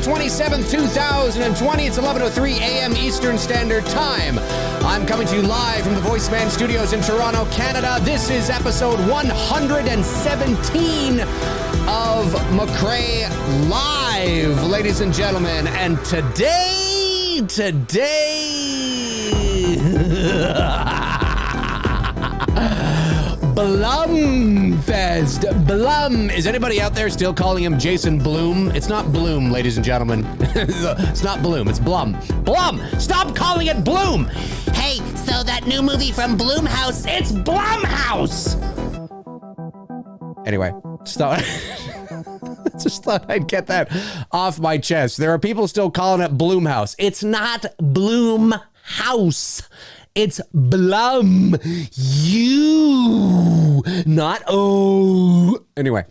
27th, 2020. It's 11:03 a.m. Eastern Standard Time. I'm coming to you live from the VoiceMann Studios in Toronto, Canada. This is episode 117 of Mcrae Live, ladies and gentlemen. And today... BLUM FEST. BLUM. Is anybody out there still calling him Jason Blum? It's not Bloom, ladies and gentlemen. It's not Bloom, it's Blum. Blum! Stop calling it Bloom! Hey, so that new movie from Blumhouse, it's Blumhouse! Anyway, just thought I'd get that off my chest. There are people still calling it Blumhouse. It's not Blumhouse. It's Blum. You, not O. Anyway,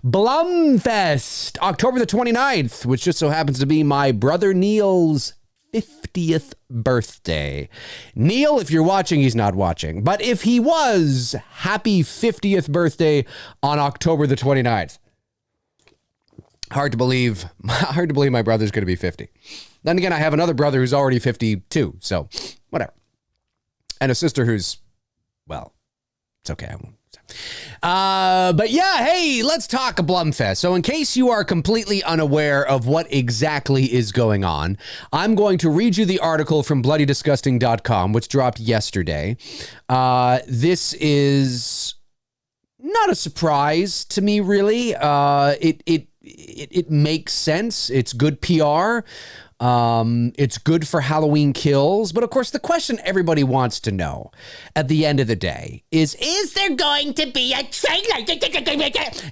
BLUM FEST, October the 29th, which just so happens to be my brother Neil's 50th birthday. Neil, if you're watching, he's not watching. But if he was, happy 50th birthday on October the 29th. Hard to believe my brother's going to be 50. Then again, I have another brother who's already 52, so whatever. And a sister who's, well, it's okay. I won't. But yeah, hey, let's talk BLUM FEST. So in case you are completely unaware of what exactly is going on, I'm going to read you the article from bloodydisgusting.com, which dropped yesterday. This is not a surprise to me, really. It makes sense. It's good PR. It's good for Halloween Kills. But of course, the question everybody wants to know at the end of the day is there going to be a trailer?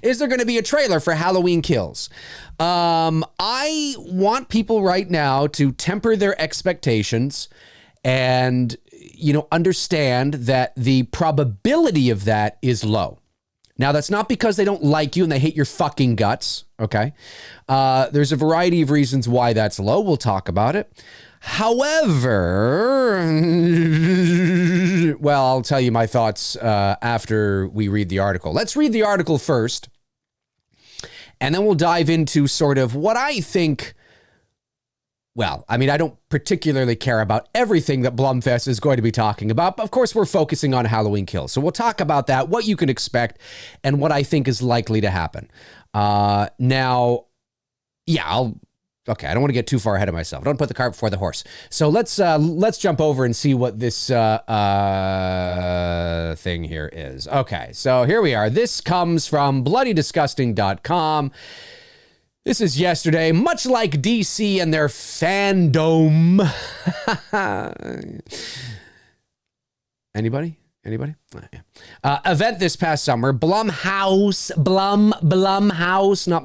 Is there going to be a trailer for Halloween Kills? I want people right now to temper their expectations and, understand that the probability of that is low. Now, that's not because they don't like you and they hate your fucking guts, okay? There's a variety of reasons why that's low. We'll talk about it. However, well, I'll tell you my thoughts after we read the article. Let's read the article first, and then we'll dive into sort of what I think. Well, I mean, I don't particularly care about everything that BLUM FEST is going to be talking about, but of course we're focusing on Halloween Kills. So we'll talk about that, what you can expect, and what I think is likely to happen. Now, yeah, okay, I don't want to get too far ahead of myself. Don't put the cart before the horse. So let's jump over and see what this thing here is. Okay, so here we are. This comes from bloodydisgusting.com. This is yesterday, much like DC and their fandom. Anybody? Oh, yeah. Event this past summer, Blumhouse, not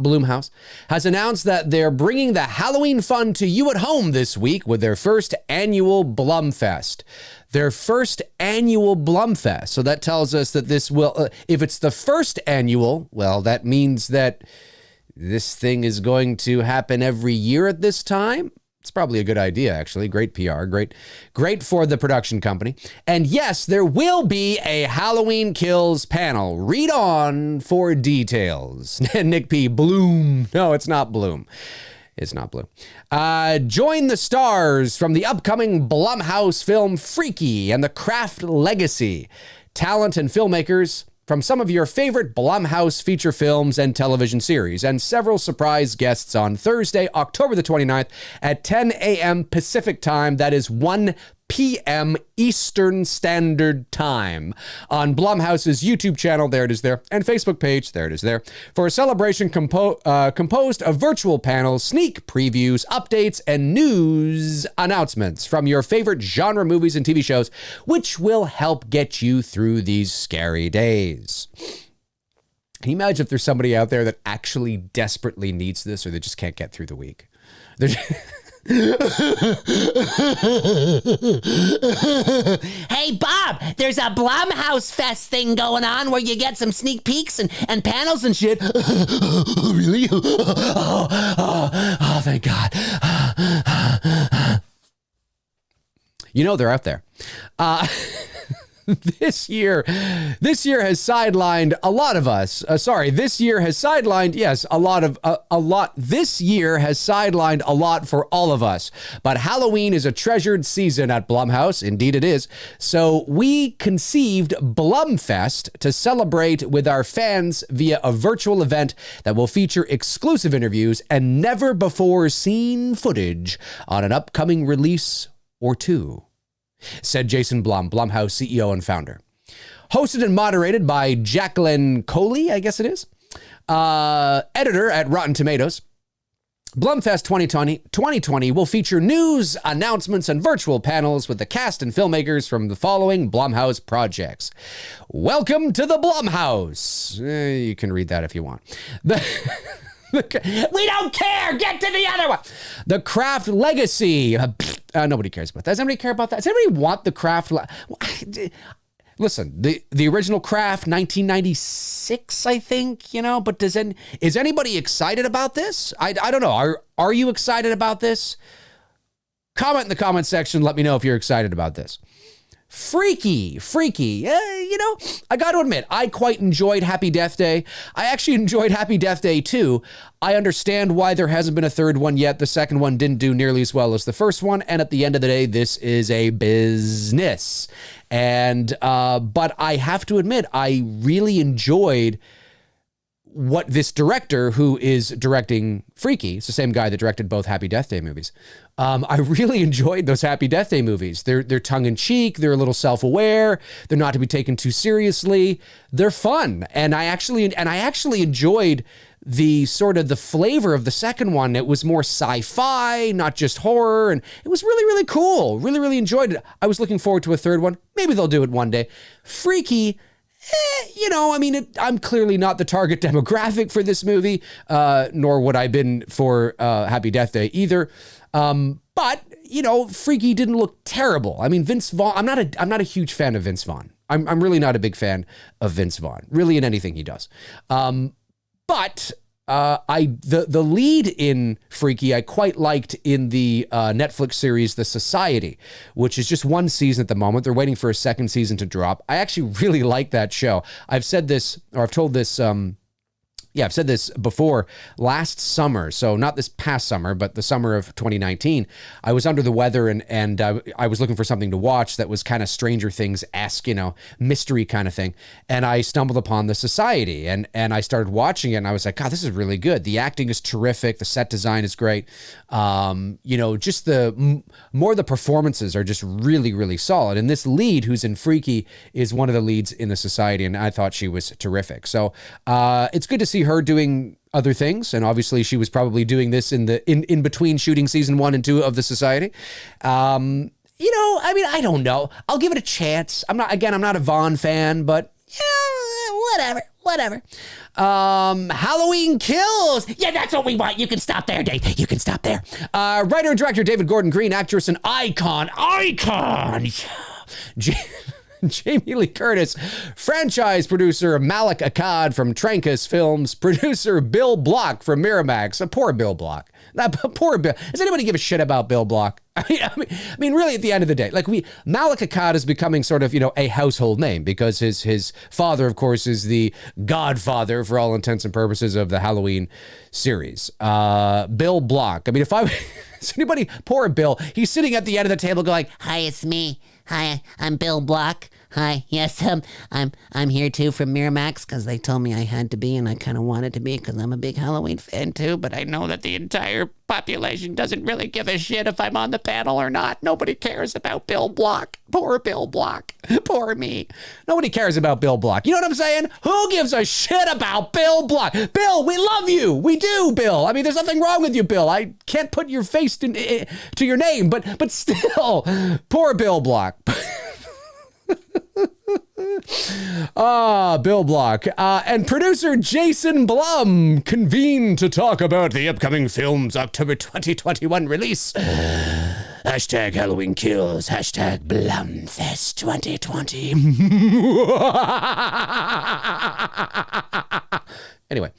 Blumhouse, has announced that they're bringing the Halloween fun to you at home this week with their first annual BLUM FEST. Their first annual BLUM FEST. So that tells us that this will, if it's the first annual, well, that means that this thing is going to happen every year at this time. It's probably a good idea, actually. Great PR, great for the production company. And yes, there will be a Halloween Kills panel. Read on for details. Nick P. Bloom. No, it's not Bloom. It's not Bloom. Join the stars from the upcoming Blumhouse film Freaky and the Craft Legacy. Talent and filmmakers from some of your favorite Blumhouse feature films and television series, and several surprise guests on Thursday, October the 29th at 10 a.m. Pacific time. That is 1 p.m. Eastern Standard Time on Blumhouse's YouTube channel, there it is there, and Facebook page, there it is there, for a celebration composed of virtual panels, sneak previews, updates, and news announcements from your favorite genre movies and TV shows, which will help get you through these scary days. Can you imagine if there's somebody out there that actually desperately needs this, or they just can't get through the week? Hey, Bob, there's a Blumhouse Fest thing going on where you get some sneak peeks and panels and shit. Really? Oh, thank God. They're out there. This year has sidelined a lot of us. This year has sidelined, yes, a lot. This year has sidelined a lot for all of us. But Halloween is a treasured season at Blumhouse. Indeed it is. So we conceived BLUM FEST to celebrate with our fans via a virtual event that will feature exclusive interviews and never before seen footage on an upcoming release or two, said Jason Blum, Blumhouse CEO and founder. Hosted and moderated by Jacqueline Coley, I guess it is, editor at Rotten Tomatoes. BLUMFest 2020 will feature news, announcements, and virtual panels with the cast and filmmakers from the following Blumhouse projects. Welcome to the Blumhouse. You can read that if you want. We don't care. Get to the other one. The Craft Legacy. Nobody cares about that. Does anybody care about that? Does anybody want the Craft? Listen, the original Craft, 1996, I think, but is anybody excited about this? I don't know. Are you excited about this? Comment in the comment section. Let me know if you're excited about this. Freaky. I got to admit, I quite enjoyed Happy Death Day. I actually enjoyed Happy Death Day too. I understand why there hasn't been a third one yet. The second one didn't do nearly as well as the first one. And at the end of the day, this is a business. And, but I have to admit, I really enjoyed what this director, who is directing Freaky, it's the same guy that directed both Happy Death Day movies. I really enjoyed those Happy Death Day movies. They're tongue-in-cheek. They're a little self-aware. They're not to be taken too seriously. They're fun, and I actually enjoyed the sort of the flavor of the second one. It was more sci-fi, not just horror, and it was really, really cool. Really, really enjoyed it. I was looking forward to a third one. Maybe they'll do it one day. Freaky. I'm clearly not the target demographic for this movie, nor would I been for Happy Death Day either. But Freaky didn't look terrible. I mean, Vince Vaughn. I'm not a huge fan of Vince Vaughn. I'm really not a big fan of Vince Vaughn, really, in anything he does. But the lead in Freaky I quite liked in the Netflix series The Society, which is just one season at the moment. They're waiting for a second season to drop. I actually really like that show. I've said this before. Last summer, so not this past summer, but the summer of 2019, I was under the weather and I was looking for something to watch that was kind of Stranger Things-esque, mystery kind of thing. And I stumbled upon The Society and I started watching it and I was like, God, this is really good. The acting is terrific. The set design is great. Just the performances are just really, really solid. And this lead who's in Freaky is one of the leads in The Society, and I thought she was terrific. So it's good to see her doing other things, and obviously she was probably doing this in between shooting season 1 and 2 of The Society. I don't know. I'll give it a chance. I'm not a Vaughn fan, but whatever. Halloween Kills. Yeah, that's what we want. You can stop there, Dave. You can stop there. Writer and director David Gordon Green, actress and icon. Jamie Lee Curtis, franchise producer Malik Akkad from Trancas Films, producer Bill Block from Miramax. Poor Bill Block. Poor Bill. Does anybody give a shit about Bill Block? I mean, really, at the end of the day, Malik Akkad is becoming sort of, a household name because his father, of course, is the godfather for all intents and purposes of the Halloween series. Bill Block. I mean, if I is anybody, poor Bill, he's sitting at the end of the table going, Hi, it's me. Hi, I'm Bill Block. Hi, yes, I'm here too from Miramax because they told me I had to be, and I kind of wanted to be because I'm a big Halloween fan too. But I know that the entire population doesn't really give a shit if I'm on the panel or not. Nobody cares about Bill Block. Poor Bill Block. Poor me. Nobody cares about Bill Block. You know what I'm saying? Who gives a shit about Bill Block? Bill, we love you. We do, Bill. I mean, there's nothing wrong with you, Bill. I can't put your face to your name, but still, poor Bill Block. Bill Block. And producer Jason Blum convened to talk about the upcoming film's October 2021 release. Hashtag Halloween Kills. Hashtag BLUM FEST 2020. Anyway.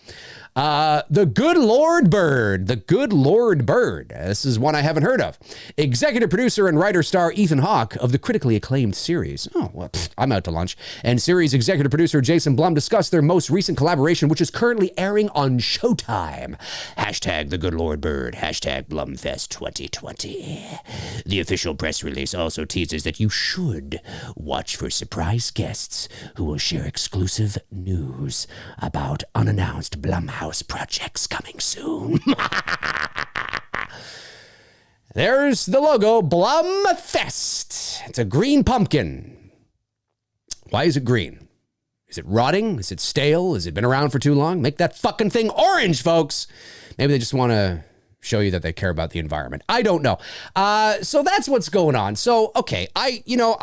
The Good Lord Bird. The Good Lord Bird. This is one I haven't heard of. Executive producer and writer star Ethan Hawke of the critically acclaimed series. Oh, well, I'm out to lunch. And series executive producer Jason Blum discussed their most recent collaboration, which is currently airing on Showtime. Hashtag The Good Lord Bird. Hashtag BLUM FEST 2020. The official press release also teases that you should watch for surprise guests who will share exclusive news about unannounced Blumhouse projects coming soon. There's the logo, BLUM FEST. It's a green pumpkin. Why is it green? Is it rotting? Is it stale? Has it been around for too long? Make that fucking thing orange, folks. Maybe they just want to show you that they care about the environment. I don't know. So that's what's going on. So, okay, I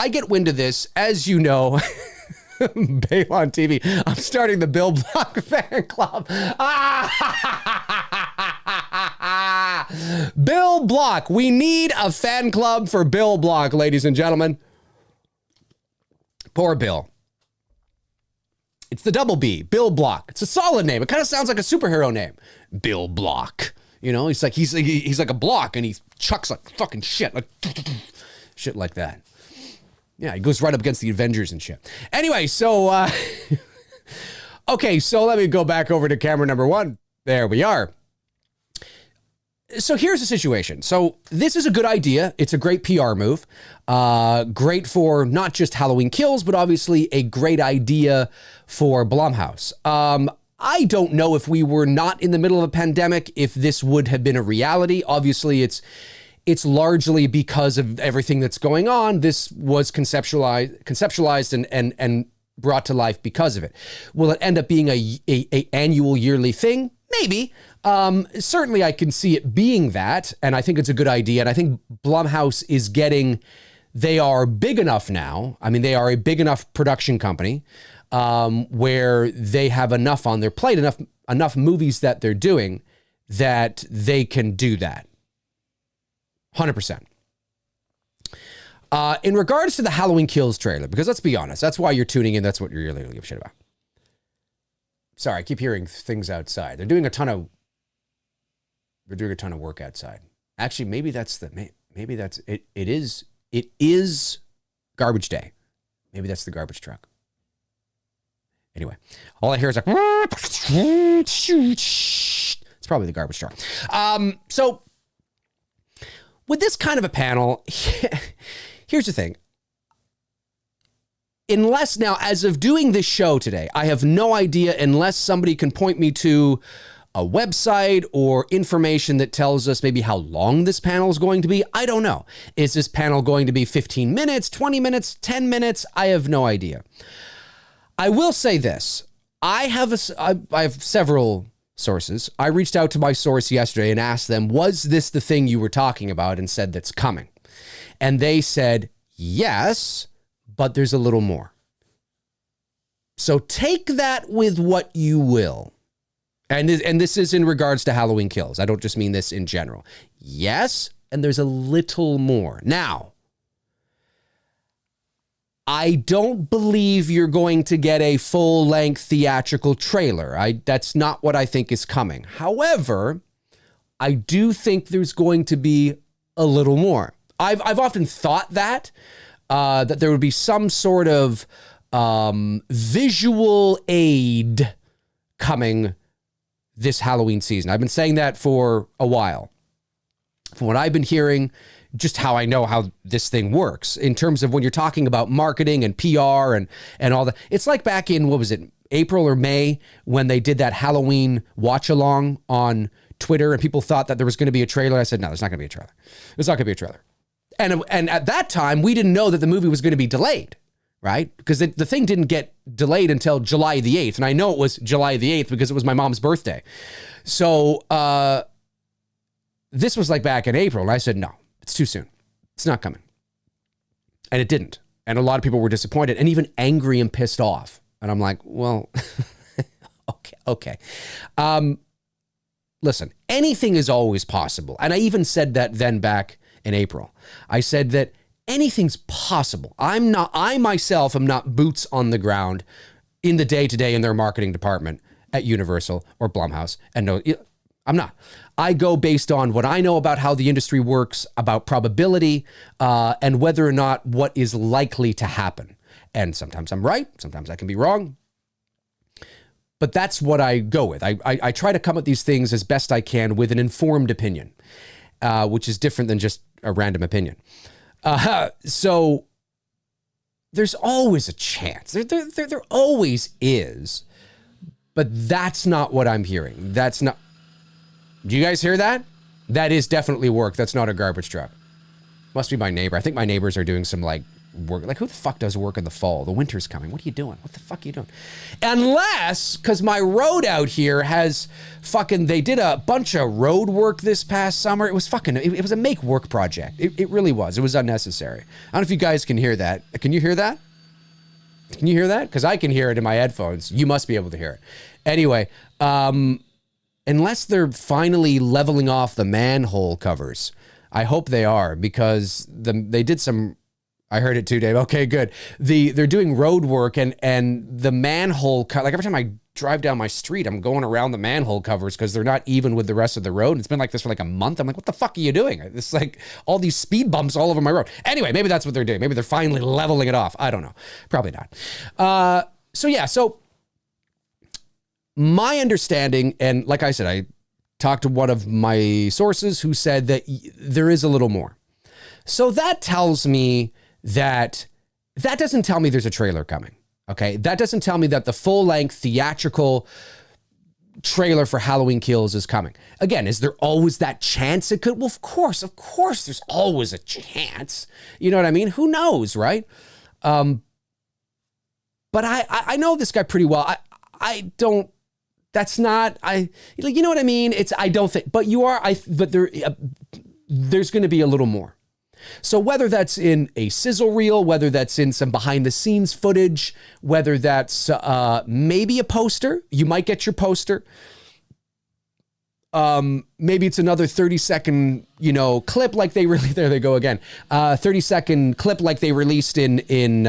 get wind of this, as you know. Bail on TV. I'm starting the Bill Block fan club. Bill Block. We need a fan club for Bill Block, ladies and gentlemen. Poor Bill. It's the double B, Bill Block. It's a solid name. It kind of sounds like a superhero name. Bill Block. You know, he's like a block and he chucks like fucking shit. Like shit like that. Yeah, he goes right up against the Avengers and shit. Anyway, so, okay, so let me go back over to camera number one. There we are. So here's the situation. So this is a good idea. It's a great PR move. Great for not just Halloween Kills, but obviously a great idea for Blumhouse. I don't know if we were not in the middle of a pandemic, if this would have been a reality. Obviously, it's largely because of everything that's going on. This was conceptualized and brought to life because of it. Will it end up being a annual yearly thing? Maybe. Certainly I can see it being that, and I think it's a good idea. And I think Blumhouse is they are big enough now. I mean, they are a big enough production company where they have enough on their plate, enough movies that they're doing that they can do that. 100%. In regards to the Halloween Kills trailer, because let's be honest, that's why you're tuning in. That's what you're really give a shit about. Sorry, I keep hearing things outside. They're doing a ton of work outside. Actually, maybe that's it. It is garbage day. Maybe that's the garbage truck. Anyway, all I hear is like, it's probably the garbage truck. So with this kind of a panel, here's the thing. Unless now, as of doing this show today, I have no idea unless somebody can point me to a website or information that tells us maybe how long this panel is going to be. I don't know. Is this panel going to be 15 minutes, 20 minutes, 10 minutes? I have no idea. I will say this. I have several sources. I reached out to my source yesterday and asked them, was this the thing you were talking about, and said that's coming? And they said, yes, but there's a little more. So take that with what you will. And this is in regards to Halloween Kills. I don't just mean this in general. Yes, and there's a little more. Now, I don't believe you're going to get a full-length theatrical trailer. That's not what I think is coming. However, I do think there's going to be a little more. I've often thought that there would be some sort of visual aid coming this Halloween season. I've been saying that for a while. From what I've been hearing, just how I know how this thing works in terms of when you're talking about marketing and PR and all that. It's like back in, what was it, April or May, when they did that Halloween watch along on Twitter and people thought that there was going to be a trailer. I said, no, there's not going to be a trailer. There's not going to be a trailer. And at that time, we didn't know that the movie was going to be delayed, right? Because the thing didn't get delayed until July the 8th. And I know it was July the 8th because it was my mom's birthday. So this was like back in April. And I said, no, it's too soon. It's not coming. And it didn't. And a lot of people were disappointed and even angry and pissed off. And I'm like, well, okay. Listen, anything is always possible. And I even said that then back in April. I said that anything's possible. I myself am not boots on the ground in the day-to-day in their marketing department at Universal or Blumhouse. And no, I'm not. I go based on what I know about how the industry works, about probability, and whether or not what is likely to happen. And sometimes I'm right. Sometimes I can be wrong. But that's what I go with. I try to come at these things as best I can with an informed opinion, which is different than just a random opinion. So there's always a chance. There always is. But that's not what I'm hearing. That's not... Do you guys hear that? That is definitely work. That's not a garbage truck. Must be my neighbor. I think my neighbors are doing some like work. Like, who the fuck does work in the fall? The winter's coming. What are you doing? What the fuck are you doing? Unless, because my road out here has fucking, they did a bunch of road work this past summer. It was fucking, it was a make work project. It really was. It was unnecessary. I don't know if you guys can hear that. Can you hear that? Can you hear that? Because I can hear it in my headphones. You must be able to hear it. Anyway, unless they're finally leveling off the manhole covers, I hope they are, because they did some... I heard it too, Dave. Okay, good. They're doing road work, and the manhole like every time I drive down my street, I'm going around the manhole covers because they're not even with the rest of the road. It's been like this for like a month. I'm like, what the fuck are you doing? It's like all these speed bumps all over my road. Anyway, maybe that's what they're doing. Maybe they're finally leveling it off. I don't know. Probably not. So my understanding, and like I said, I talked to one of my sources who said that there is a little more. So that tells me that doesn't tell me there's a trailer coming, okay? That doesn't tell me that the full-length theatrical trailer for Halloween Kills is coming. Again, is there always that chance it could? Well, of course, there's always a chance. You know what I mean? Who knows, right? But I know this guy pretty well. I don't, that's not, you know what I mean? I don't think, but there's going to be a little more. So whether that's in a sizzle reel, whether that's in some behind the scenes footage, whether that's maybe a poster, you might get your poster. Maybe it's another 30-second, clip like they really, there they go again. 30-second clip like they released in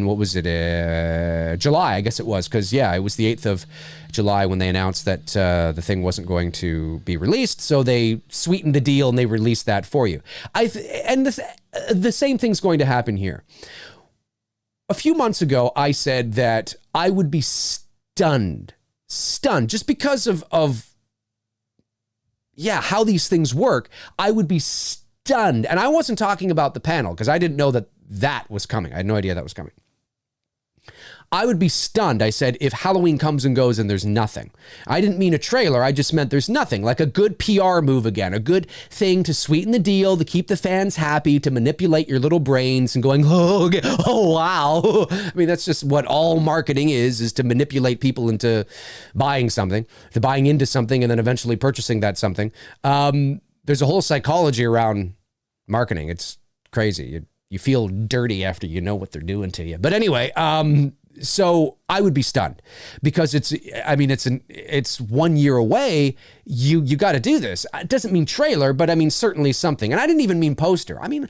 what was it? July, I guess it was. Cause yeah, it was the 8th of July when they announced that, the thing wasn't going to be released. So they sweetened the deal and they released that for you. The same thing's going to happen here. A few months ago, I said that I would be stunned just because of how these things work. I would be stunned. And I wasn't talking about the panel because I didn't know that was coming. I had no idea that was coming. I would be stunned, I said, if Halloween comes and goes and there's nothing. I didn't mean a trailer. I just meant there's nothing. Like a good PR move again, a good thing to sweeten the deal, to keep the fans happy, to manipulate your little brains and going, oh, wow. I mean, that's just what all marketing is to manipulate people into buying something, to buying into something and then eventually purchasing that something. There's a whole psychology around marketing. It's crazy. You feel dirty after you know what they're doing to you. But anyway, so I would be stunned because it's 1 year away. You got to do this. It doesn't mean trailer, but I mean, certainly something. And I didn't even mean poster. I mean,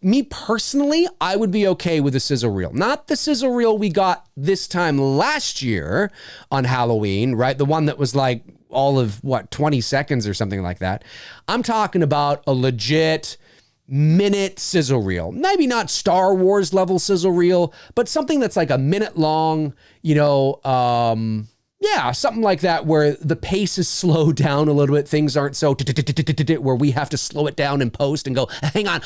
me personally, I would be okay with a sizzle reel, not the sizzle reel we got this time last year on Halloween, right? The one that was like all of 20 seconds or something like that. I'm talking about a legit minute sizzle reel. Maybe not Star Wars level sizzle reel, but something that's like a minute long, something like that where the pace is slowed down a little bit. Things aren't so where we have to slow it down and post and go, hang on.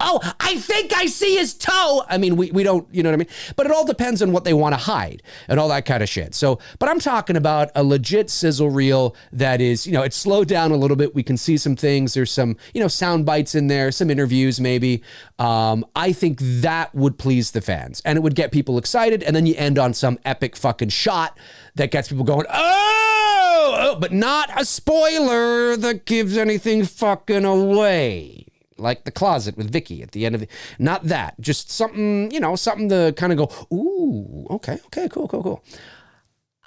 Oh, I think I see his toe. I mean, we don't, you know what I mean? But it all depends on what they want to hide and all that kind of shit. So, but I'm talking about a legit sizzle reel that is, it's slowed down a little bit. We can see some things. There's some, sound bites in there, some interviews maybe. I think that would please the fans and it would get people excited. And then you end on some epic fucking shot that gets people going, oh, but not a spoiler that gives anything fucking away. Like the closet with Vicky at the end of not that, just something, something to kind of go, ooh, okay, cool.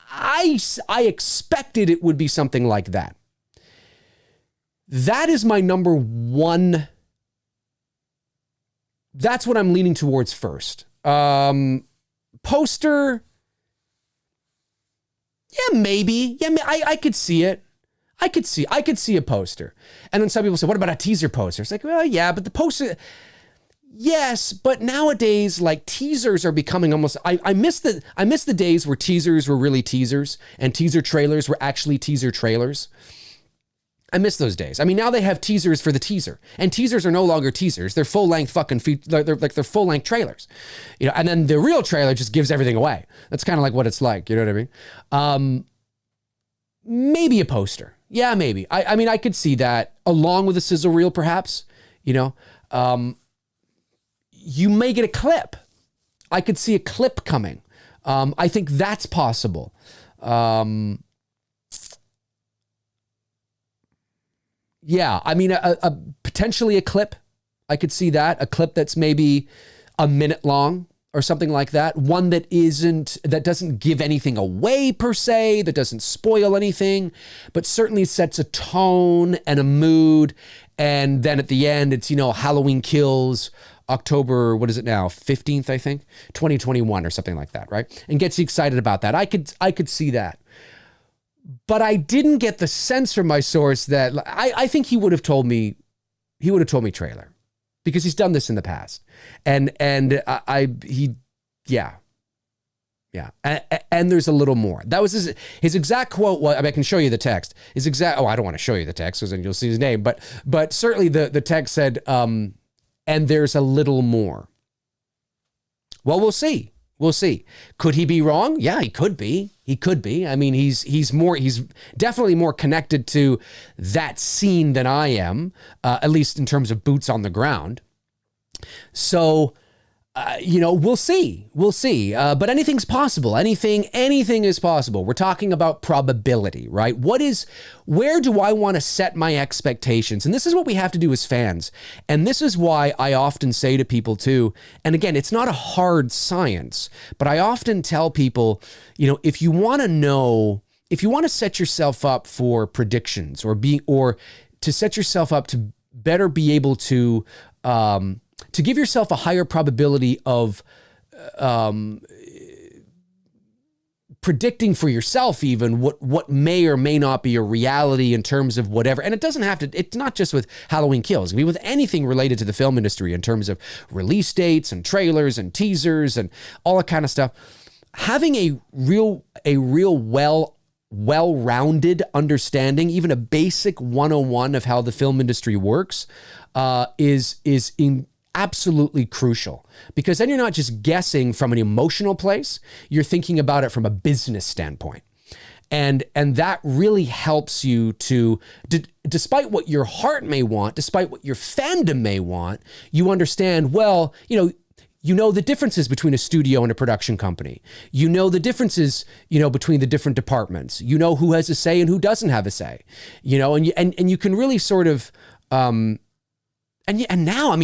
I expected it would be something like that. That is my number one. That's what I'm leaning towards first. Poster. Yeah, maybe. Yeah, I could see it. I could see a poster. And then some people say, what about a teaser poster? It's like, well, yeah, but the poster, yes, but nowadays, like, teasers are becoming almost, I miss the days where teasers were really teasers and teaser trailers were actually teaser trailers. I miss those days. I mean, now they have teasers for the teaser, and teasers are no longer teasers. They're full-length fucking they're full-length trailers, you know. And then the real trailer just gives everything away. That's kind of like what it's like. You know what I mean? Maybe a poster. Yeah, maybe. I mean, I could see that along with a sizzle reel, perhaps. You know, you may get a clip. I could see a clip coming. I think that's possible. Yeah, I mean, a potentially a clip. I could see that. A clip that's maybe a minute long or something like that. One that doesn't give anything away per se, that doesn't spoil anything, but certainly sets a tone and a mood. And then at the end, it's, you know, Halloween Kills, October, what is it now? 15th, I think, 2021 or something like that, right? And gets you excited about that. I could see that. But I didn't get the sense from my source that I think he would have told me trailer, because he's done this in the past. And yeah. And there's a little more. That was his exact quote. I mean, I can show you the text. I don't want to show you the text because then you'll see his name. But certainly the text said, and there's a little more. Well, we'll see. We'll see. Could he be wrong? Yeah, he could be. He could be. I mean, he's definitely more connected to that scene than I am, at least in terms of boots on the ground. So, you know, we'll see. We'll see. But anything's possible. Anything is possible. We're talking about probability, right? Where do I want to set my expectations? And this is what we have to do as fans. And this is why I often say to people too, and again, it's not a hard science, but I often tell people, you know, if you want to set yourself up for predictions or to set yourself up to better be able to give yourself a higher probability of predicting for yourself even what may or may not be a reality in terms of whatever. And it's not just with Halloween Kills. It can be with anything related to the film industry in terms of release dates and trailers and teasers and all that kind of stuff. Having a real well-rounded understanding, even a basic 101 of how the film industry works, is absolutely crucial, because then you're not just guessing from an emotional place, you're thinking about it from a business standpoint. And that really helps you to, despite what your heart may want, despite what your fandom may want, you understand, well, you know the differences between a studio and a production company. You know the differences, between the different departments. You know who has a say and who doesn't have a say. And you can really sort of And now,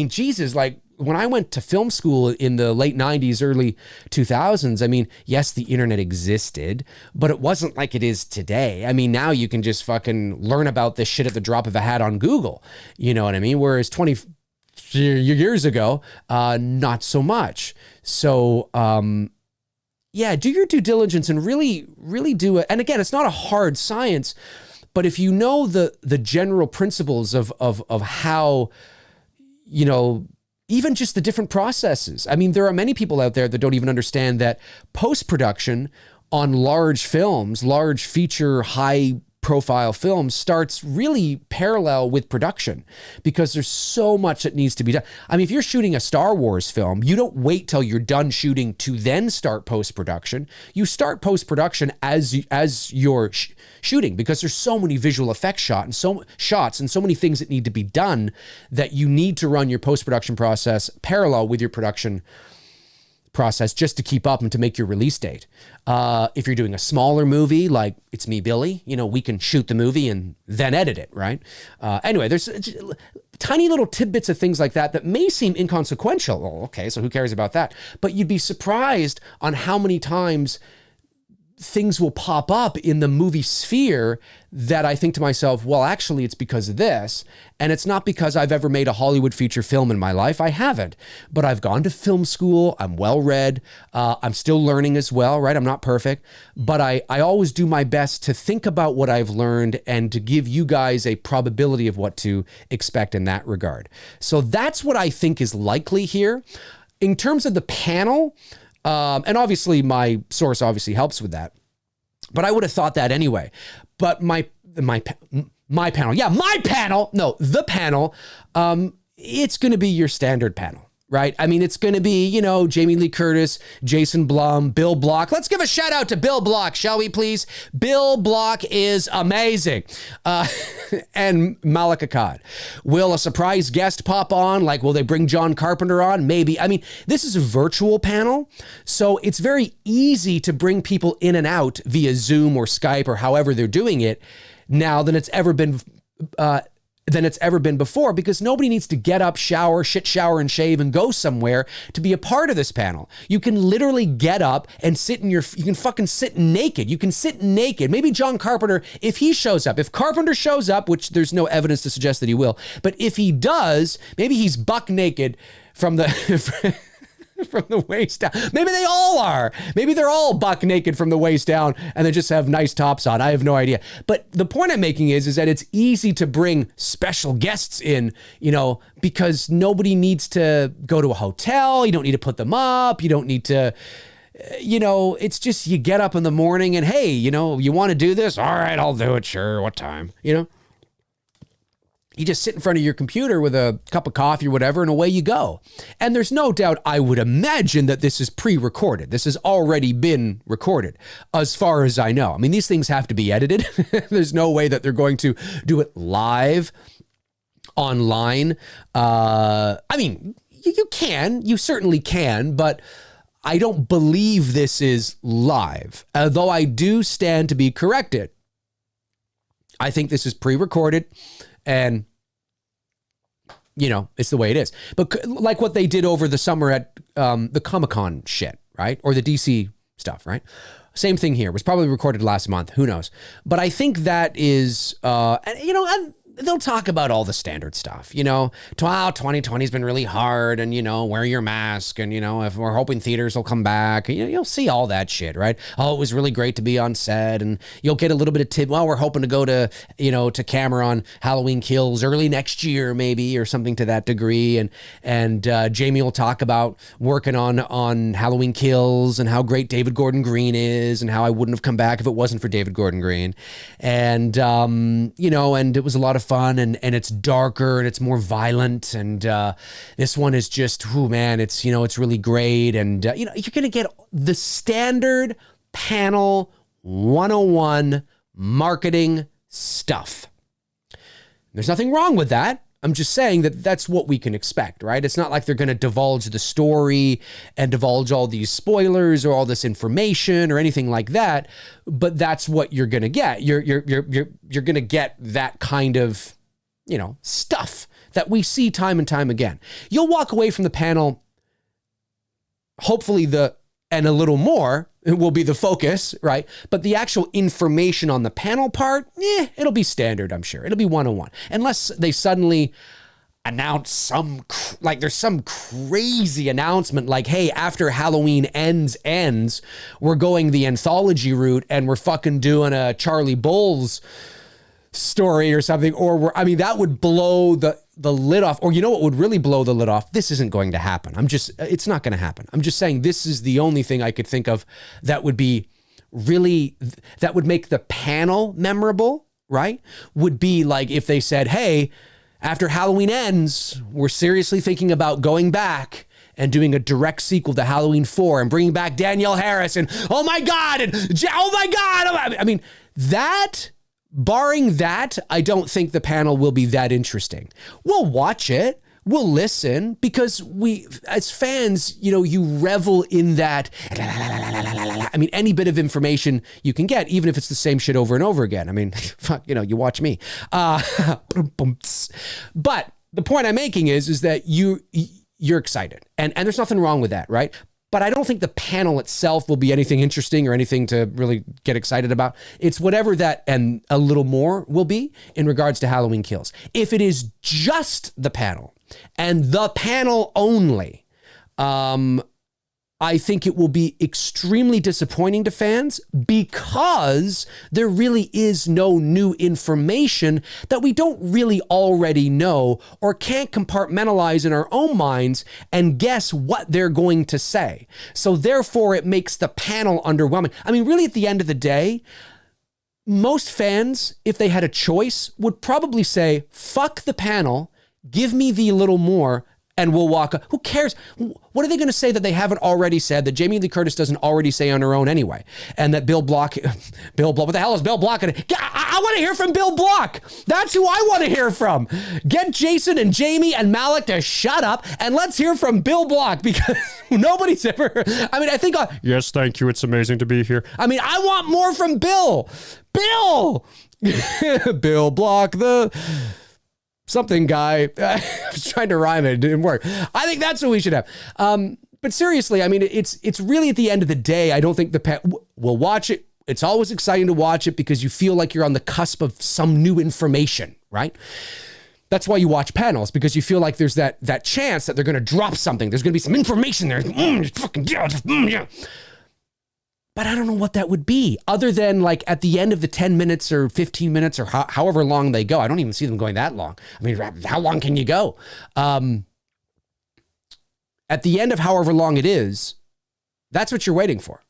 Jesus, like when I went to film school in the late 90s, early 2000s, I mean, yes, the internet existed, but it wasn't like it is today. I mean, now you can just fucking learn about this shit at the drop of a hat on Google. You know what I mean? Whereas 20 years ago, not so much. So, yeah, do your due diligence and really, really do it. And again, it's not a hard science, but if you know the general principles of how, even just the different processes. I mean, there are many people out there that don't even understand that post-production on large films, large feature, high profile films, starts really parallel with production, because there's so much that needs to be done. I mean, if you're shooting a Star Wars film, you don't wait till you're done shooting to then start post-production. You start post-production as you're shooting, because there's so many visual effects shots and so many things that need to be done that you need to run your post-production process parallel with your production process just to keep up and to make your release date. If you're doing a smaller movie like It's Me, Billy, we can shoot the movie and then edit it, right? Anyway, there's tiny little tidbits of things like that may seem inconsequential. Oh, okay, so who cares about that? But you'd be surprised on how many times things will pop up in the movie sphere that I think to myself, well, actually, it's because of this. And it's not because I've ever made a Hollywood feature film in my life. I haven't. But I've gone to film school. I'm well-read. I'm still learning as well, right? I'm not perfect. But I always do my best to think about what I've learned and to give you guys a probability of what to expect in that regard. So that's what I think is likely here. In terms of the panel, and obviously my source obviously helps with that, but I would have thought that anyway. But the panel, it's going to be your standard panel, right? I mean, it's going to be, you know, Jamie Lee Curtis, Jason Blum, Bill Block. Let's give a shout out to Bill Block, shall we please? Bill Block is amazing. And Malika Akkad. Will a surprise guest pop on? Like, will they bring John Carpenter on? Maybe. I mean, this is a virtual panel, so it's very easy to bring people in and out via Zoom or Skype or however they're doing it now than it's ever been before, because nobody needs to get up, shit shower and shave and go somewhere to be a part of this panel. You can literally get up and you can fucking sit naked. You can sit naked. Maybe John Carpenter, if he shows up, if Carpenter shows up, which there's no evidence to suggest that he will, but if he does, maybe he's buck naked from the from the waist down. Maybe they all are. Maybe they're all buck naked from the waist down and they just have nice tops on. I have no idea. But the point I'm making is that it's easy to bring special guests in, you know, because nobody needs to go to a hotel. You don't need to put them up. You don't need to, you know, it's just you get up in the morning and, hey, you know, you want to do this? All right, I'll do it. Sure. What time? You know? You just sit in front of your computer with a cup of coffee or whatever, and away you go. And there's no doubt, I would imagine that this is pre-recorded. This has already been recorded, as far as I know. I mean, these things have to be edited. There's no way that they're going to do it live online. I mean, you certainly can, but I don't believe this is live, although I do stand to be corrected. I think this is pre-recorded, and you know, it's the way it is. But like what they did over the summer at the Comic-Con shit, right? Or the DC stuff, right? Same thing here. It was probably recorded last month. Who knows? But I think that is, you know, they'll talk about all the standard stuff, you know, 2020 has been really hard, and, you know, wear your mask, and, you know, if we're hoping theaters will come back, you know, you'll see all that shit, right? Oh, it was really great to be on set, and you'll get a little bit of tip. Well, we're hoping to go to, you know, to camera on Halloween Kills early next year, maybe, or something to that degree. And Jamie will talk about working on Halloween Kills and how great David Gordon Green is, and how I wouldn't have come back if it wasn't for David Gordon Green. And, you know, and it was a lot of fun, and it's darker and it's more violent, and this one is just, oh man, it's, you know, it's really great. And you know, you're gonna get the standard panel 101 marketing stuff. There's nothing wrong with that. I'm just saying that that's what we can expect, right? It's not like they're going to divulge the story and divulge all these spoilers or all this information or anything like that, but that's what you're going to get. You're going to get that kind of, you know, stuff that we see time and time again. You'll walk away from the panel, hopefully and a little more, it will be the focus, right? But the actual information on the panel part, it'll be standard, I'm sure. It'll be 101. Unless they suddenly announce there's some crazy announcement like, hey, after Halloween ends, we're going the anthology route and we're fucking doing a Charlie Bowles story or something. Or that would blow the lid off. Or you know what would really blow the lid off? This isn't going to happen. It's not going to happen. I'm just saying this is the only thing I could think of that would be really, that would make the panel memorable, right? Would be like if they said, hey, after Halloween ends, we're seriously thinking about going back and doing a direct sequel to Halloween 4 and bringing back Danielle Harris and oh my God, I mean, that, barring that, I don't think the panel will be that interesting. We'll watch it. We'll listen because we, as fans, you know, you revel in that. I mean, any bit of information you can get, even if it's the same shit over and over again. I mean, fuck, you know, you watch me. But the point I'm making is that you're excited, and there's nothing wrong with that, right? but I don't think the panel itself will be anything interesting or anything to really get excited about. It's whatever that and a little more will be in regards to Halloween Kills. If it is just the panel and the panel only, I think it will be extremely disappointing to fans because there really is no new information that we don't really already know or can't compartmentalize in our own minds and guess what they're going to say. So therefore, it makes the panel underwhelming. I mean, really, at the end of the day, most fans, if they had a choice, would probably say, fuck the panel, give me the little more, and we'll walk up. Who cares? What are they going to say that they haven't already said, that Jamie Lee Curtis doesn't already say on her own anyway? And that Bill Block, what the hell is Bill Block? I want to hear from Bill Block. That's who I want to hear from. Get Jason and Jamie and Malik to shut up and let's hear from Bill Block, because nobody's ever, I mean, I think, yes, thank you. It's amazing to be here. I mean, I want more from Bill. Bill! Bill Block, the something guy. I was trying to rhyme it. It didn't work. I think that's what we should have. But seriously, I mean, it's really at the end of the day, I don't think we'll watch it. It's always exciting to watch it because you feel like you're on the cusp of some new information, right? That's why you watch panels, because you feel like there's that chance that they're going to drop something. There's going to be some information there. Yeah. But I don't know what that would be, other than like at the end of the 10 minutes or 15 minutes or however long they go. I don't even see them going that long. I mean, how long can you go? At the end of however long it is, that's what you're waiting for,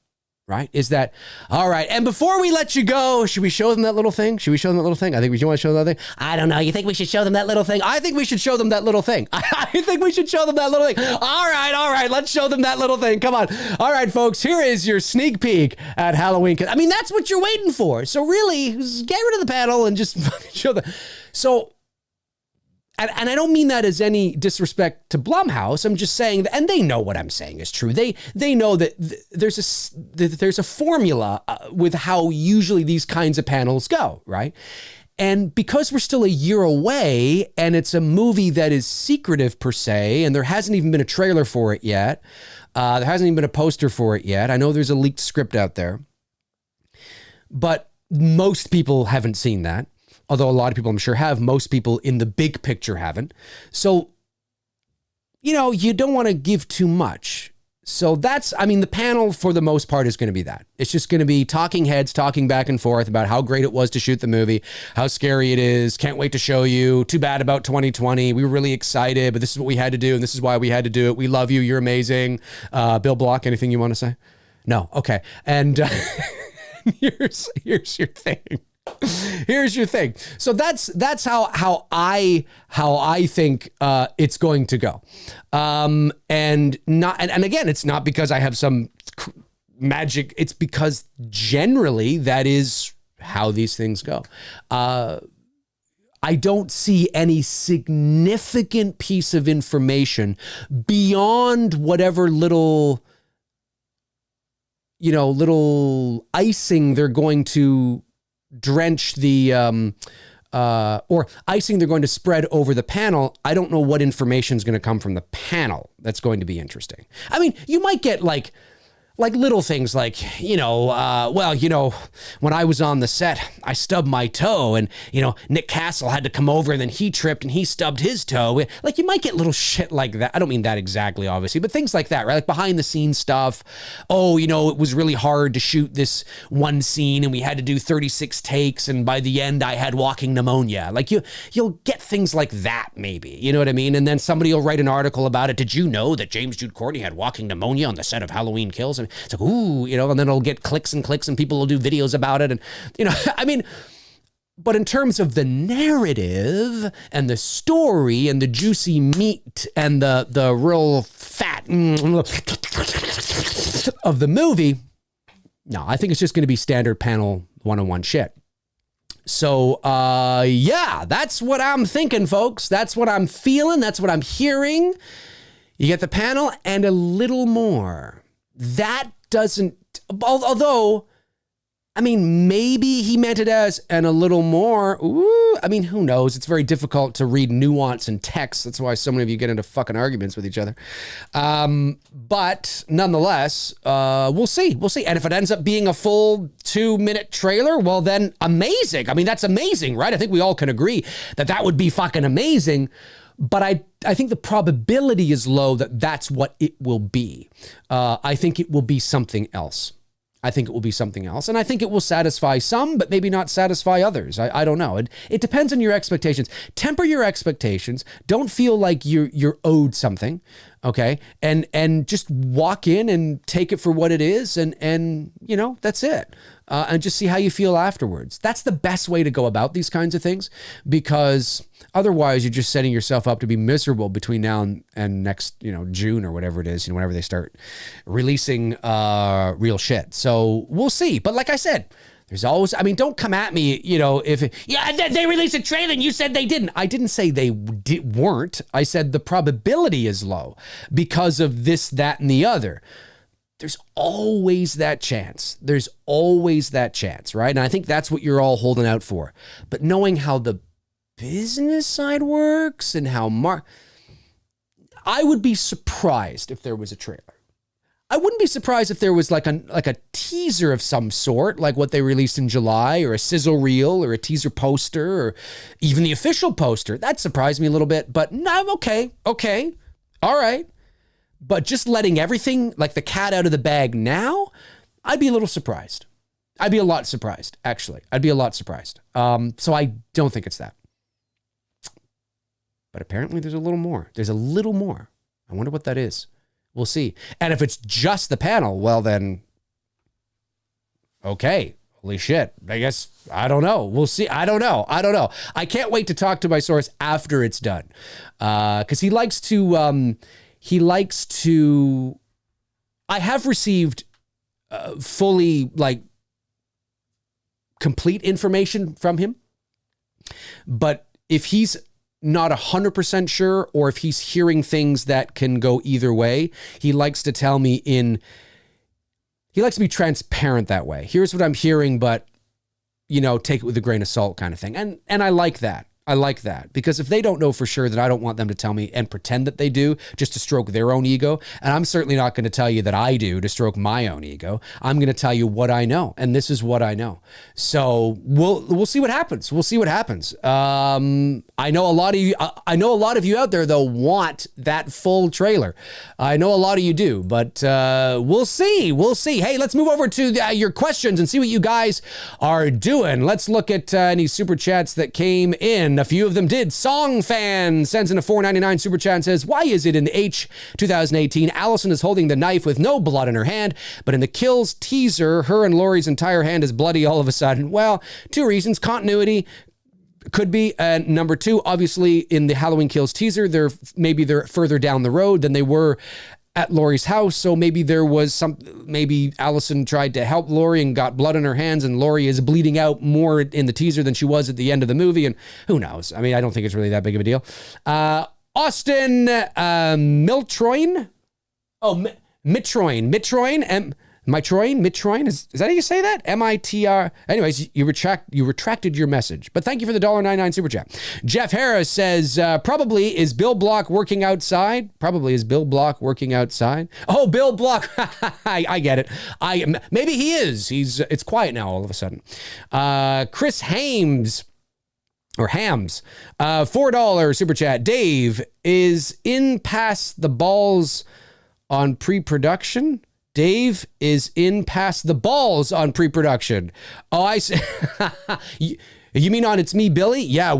right? Is that, all right, and before we let you go, should we show them that little thing? Should we show them that little thing? I think we want to show them that thing. I don't know. You think we should show them that little thing? I think we should show them that little thing. I think we should show them that little thing. All right. Let's show them that little thing. Come on. All right, folks, here is your sneak peek at Halloween. I mean, that's what you're waiting for. So really, get rid of the panel and just show them. So, and I don't mean that as any disrespect to Blumhouse. I'm just saying that, and they know what I'm saying is true. They know that there's a formula with how usually these kinds of panels go, right? And because we're still a year away and it's a movie that is secretive per se, and there hasn't even been a trailer for it yet, there hasn't even been a poster for it yet. I know there's a leaked script out there, but most people haven't seen that. Although a lot of people, I'm sure, have. Most people in the big picture haven't. So, you don't want to give too much. So the panel for the most part is going to be that. It's just going to be talking heads talking back and forth about how great it was to shoot the movie, how scary it is, can't wait to show you, too bad about 2020, we were really excited, but this is what we had to do, and this is why we had to do it, we love you, you're amazing. Bill Block, anything you want to say? No? Okay. And here's your thing. Here's your thing. So that's how I think it's going to go. And again, it's not because I have some magic. It's because generally that is how these things go. I don't see any significant piece of information beyond whatever little icing they're going to drench the or icing they're going to spread over the panel. I don't know what information is going to come from the panel that's going to be interesting. I mean, you might get like little things like, when I was on the set, I stubbed my toe and, Nick Castle had to come over and then he tripped and he stubbed his toe. Like, you might get little shit like that. I don't mean that exactly, obviously, but things like that, right? Like behind the scenes stuff. Oh, it was really hard to shoot this one scene and we had to do 36 takes. And by the end I had walking pneumonia. Like you'll get things like that maybe, you know what I mean? And then somebody will write an article about it. Did you know that James Jude Courtney had walking pneumonia on the set of Halloween Kills? And it's like, ooh, and then it'll get clicks and clicks and people will do videos about it. And, I mean, but in terms of the narrative and the story and the juicy meat and the real fat of the movie, no, I think it's just going to be standard panel one-on-one shit. So, that's what I'm thinking, folks. That's what I'm feeling. That's what I'm hearing. You get the panel and a little more. That doesn't, although I mean, maybe he meant it as, and a little more. Ooh, I mean, who knows? It's very difficult to read nuance in text. That's why so many of you get into fucking arguments with each other. But nonetheless, we'll see. We'll see. And if it ends up being a full 2-minute trailer, well, then amazing. I mean, that's amazing, right? I think we all can agree that that would be fucking amazing. But I think the probability is low that that's what it will be. I think it will be something else. I think it will be something else. And I think it will satisfy some, but maybe not satisfy others. I don't know. It depends on your expectations. Temper your expectations. Don't feel like you're owed something, okay? And just walk in and take it for what it is, and you know, that's it. And just see how you feel afterwards. That's the best way to go about these kinds of things, because otherwise you're just setting yourself up to be miserable between now and next, you know, June or whatever it is, you know, whenever they start releasing real shit. So we'll see. But like I said, there's always, I mean, don't come at me, you know, if they released a trailer and you said they didn't. I didn't say they weren't. I said the probability is low because of this, that, and the other. There's always that chance. There's always that chance, right? And I think that's what you're all holding out for. But knowing how the business side works and how I would be surprised if there was a trailer. I wouldn't be surprised if there was like a teaser of some sort, like what they released in July, or a sizzle reel, or a teaser poster, or even the official poster. That surprised me a little bit, but no, okay, all right. But just letting everything, like the cat out of the bag now, I'd be a little surprised. I'd be a lot surprised, actually. I'd be a lot surprised. So I don't think it's that. But apparently there's a little more. There's a little more. I wonder what that is. We'll see. And if it's just the panel, well then, okay. Holy shit. I guess, I don't know. We'll see. I don't know. I can't wait to talk to my source after it's done. Because he likes to, I have received fully, like, complete information from him. But if he's not 100% sure, or if he's hearing things that can go either way, he likes to tell me he likes to be transparent that way. Here's what I'm hearing, but, you know, take it with a grain of salt kind of thing. And I like that. I like that, because if they don't know for sure, then I don't want them to tell me and pretend that they do just to stroke their own ego. And I'm certainly not going to tell you that I do to stroke my own ego. I'm going to tell you what I know, and this is what I know. So we'll see what happens. We'll see what happens. I know a lot of you. I know a lot of you out there though want that full trailer. I know a lot of you do, but we'll see. We'll see. Hey, let's move over to your questions and see what you guys are doing. Let's look at any super chats that came in. A few of them did. Song Fan sends in a $4.99 super chat and says, why is it in the H 2018 Allison is holding the knife with no blood in her hand, but in the Kills teaser, her and Laurie's entire hand is bloody all of a sudden? Well, two reasons. Continuity could be. Number two, obviously in the Halloween Kills teaser, they're further down the road than they were at Laurie's house. So maybe maybe Allison tried to help Laurie and got blood on her hands, and Laurie is bleeding out more in the teaser than she was at the end of the movie. And who knows? I mean, I don't think it's really that big of a deal. Austin Miltroin. Oh, Mitroin. Mitroin, is that how you say that? M-I-T-R. Anyways, you retracted your message. But thank you for the $1.99 super chat. Jeff Harris says, probably is Bill Block working outside? Oh, Bill Block. I get it. Maybe he is. It's quiet now all of a sudden. Chris Hames. Or Hams, $4 super chat. Dave is in past the balls on pre-production. Dave is in past the balls on pre-production. Oh, I see. You mean on It's Me, Billy? Yeah,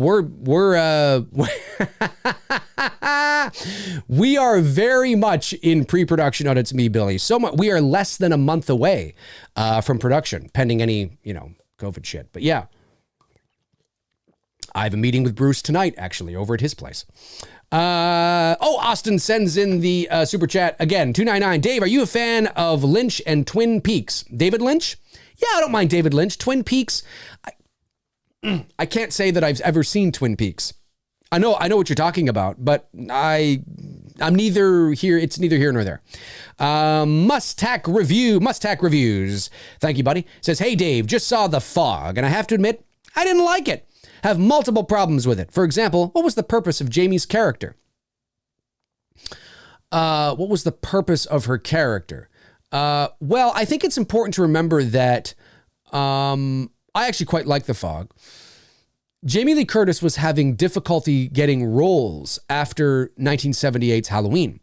we are very much in pre-production on It's Me, Billy. So much. We are less than a month away from production, pending any, COVID shit. But yeah, I have a meeting with Bruce tonight, actually, over at his place. Austin sends in the super chat again, $2.99. Dave, are you a fan of Lynch and Twin Peaks? David Lynch? Yeah, I don't mind David Lynch. Twin Peaks, I can't say that I've ever seen Twin Peaks. I know what you're talking about, but I I'm neither here. It's neither here nor there. Mustack Reviews. Thank you, buddy. Says, hey, Dave, just saw The Fog, and I have to admit, I didn't like it. Have multiple problems with it. For example, what was the purpose of Jamie's character? What was the purpose of her character? Well, I think it's important to remember that I actually quite like The Fog. Jamie Lee Curtis was having difficulty getting roles after 1978's Halloween.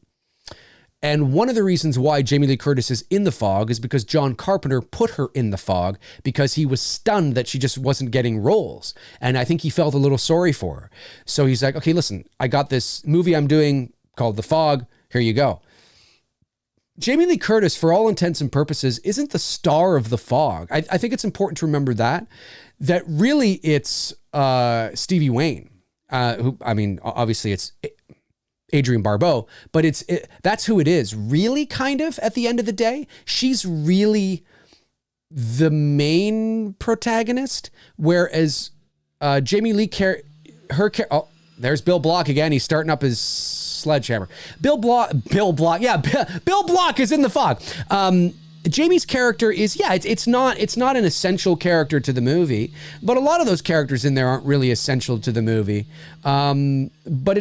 And one of the reasons why Jamie Lee Curtis is in The Fog is because John Carpenter put her in The Fog because he was stunned that she just wasn't getting roles. And I think he felt a little sorry for her. So he's like, okay, listen, I got this movie I'm doing called The Fog. Here you go. Jamie Lee Curtis, for all intents and purposes, isn't the star of The Fog. I think it's important to remember that really it's Stevie Wayne, who, I mean, obviously it's Adrienne Barbeau, but that's who it is. Really, kind of, at the end of the day, she's really the main protagonist, whereas Jamie Lee oh, there's Bill Block again. He's starting up his sledgehammer. Bill Block is in The Fog. Jamie's character is, it's not an essential character to the movie, but a lot of those characters in there aren't really essential to the movie. But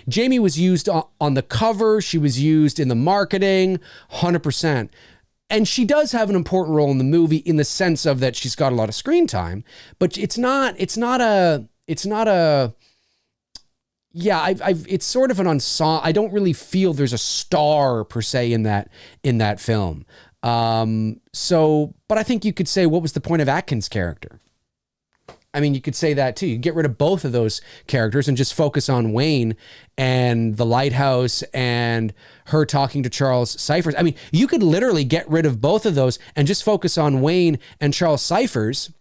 Jamie was used on the cover. She was used in the marketing, 100%. And she does have an important role in the movie in the sense of that she's got a lot of screen time, but it's sort of an ensemble. I don't really feel there's a star per se in that film. But I think you could say, what was the point of Atkins' character? I mean, you could say that too. You get rid of both of those characters and just focus on Wayne and the lighthouse and her talking to Charles Cyphers. I mean, you could literally get rid of both of those and just focus on Wayne and Charles Cyphers,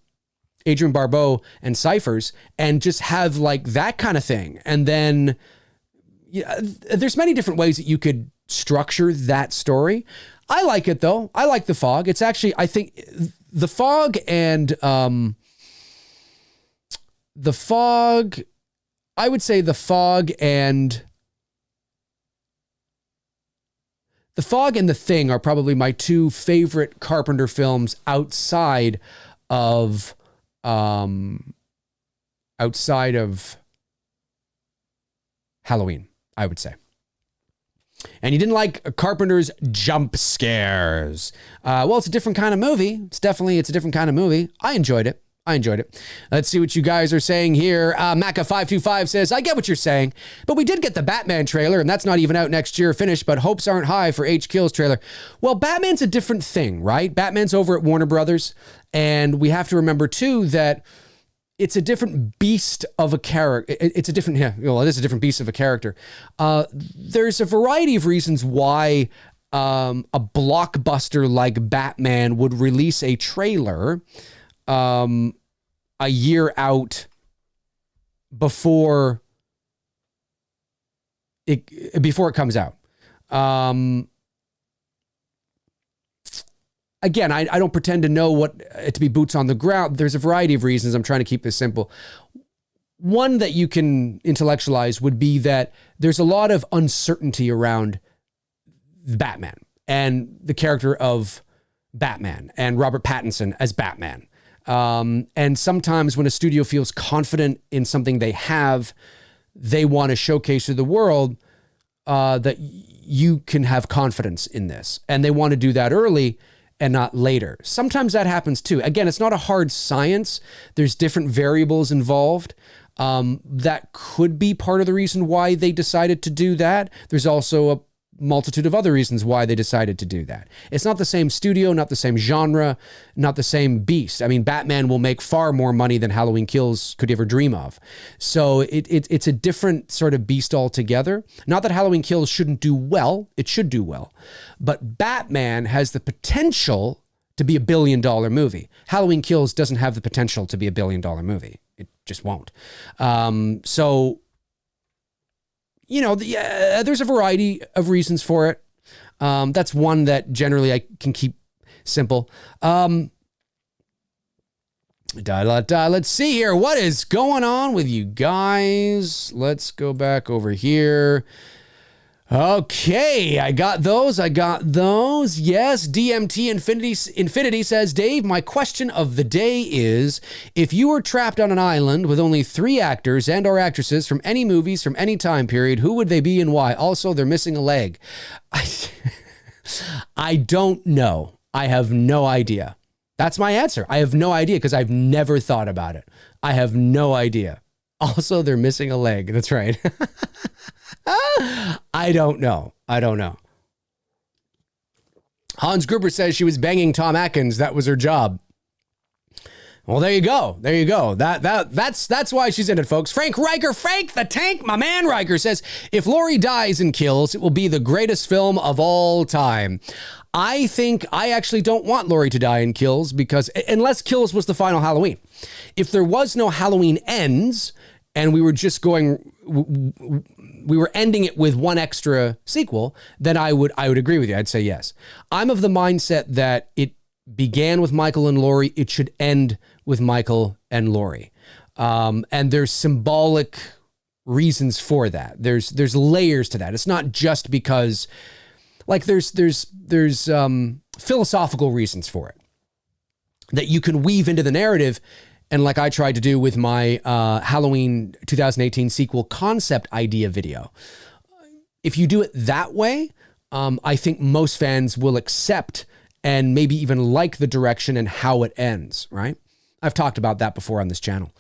Adrienne Barbeau and Cyphers, and just have like that kind of thing. And then there's many different ways that you could structure that story. I like it though. I like The Fog. It's actually, I think The Fog and I would say The Fog and The Thing are probably my two favorite Carpenter films outside of Halloween, I would say. And you didn't like Carpenter's jump scares. Well, it's a different kind of movie. It's a different kind of movie. I enjoyed it. Let's see what you guys are saying here. Maca525 says, I get what you're saying, but we did get the Batman trailer, and that's not even out next year finished, but hopes aren't high for H. Kill's trailer. Well, Batman's a different thing, right? Batman's over at Warner Brothers, and we have to remember, too, that it's a different beast of a character. It is a different beast of a character. There's a variety of reasons why a blockbuster like Batman would release a trailer a year out before it comes out. Again, I don't pretend to know what to be boots on the ground. There's a variety of reasons. I'm trying to keep this simple. One that you can intellectualize would be that there's a lot of uncertainty around Batman and the character of Batman and Robert Pattinson as Batman. And sometimes when a studio feels confident in something they have, they want to showcase to the world that you can have confidence in this. And they want to do that early and not later. Sometimes that happens too. Again, it's not a hard science. There's different variables involved. That could be part of the reason why they decided to do that. There's also a multitude of other reasons why they decided to do that. It's not the same studio, not the same genre, not the same beast. I mean, Batman will make far more money than Halloween Kills could ever dream of. So it's a different sort of beast altogether. Not that Halloween Kills shouldn't do well. It should do well. But Batman has the potential to be $1 billion movie. Halloween Kills doesn't have the potential to be $1 billion movie. It just won't. There's a variety of reasons for it. That's one that generally I can keep simple. Let's see here. What is going on with you guys? Let's go back over here. Okay, I got those. Yes, DMT Infinity says, Dave, my question of the day is, if you were trapped on an island with only 3 actors and or actresses from any movies from any time period, who would they be and why? Also, they're missing a leg. I don't know. I have no idea. That's my answer. I have no idea because I've never thought about it. I have no idea. Also, they're missing a leg. That's right. I don't know. Hans Gruber says she was banging Tom Atkins. That was her job. Well, there you go. That's why she's in it, folks. Frank Riker, Frank the Tank, my man Riker says, if Laurie dies in Kills, it will be the greatest film of all time. I actually don't want Laurie to die in Kills because unless Kills was the final Halloween. If there was no Halloween Ends and we were just we were ending it with one extra sequel, then I would agree with you. I'd say yes. I'm of the mindset that it began with Michael and Laurie. It should end with Michael and Laurie. And there's symbolic reasons for that. There's layers to that. It's not just because like there's philosophical reasons for it that you can weave into the narrative. And like I tried to do with my Halloween 2018 sequel concept idea video. If you do it that way, I think most fans will accept and maybe even like the direction and how it ends, right? I've talked about that before on this channel.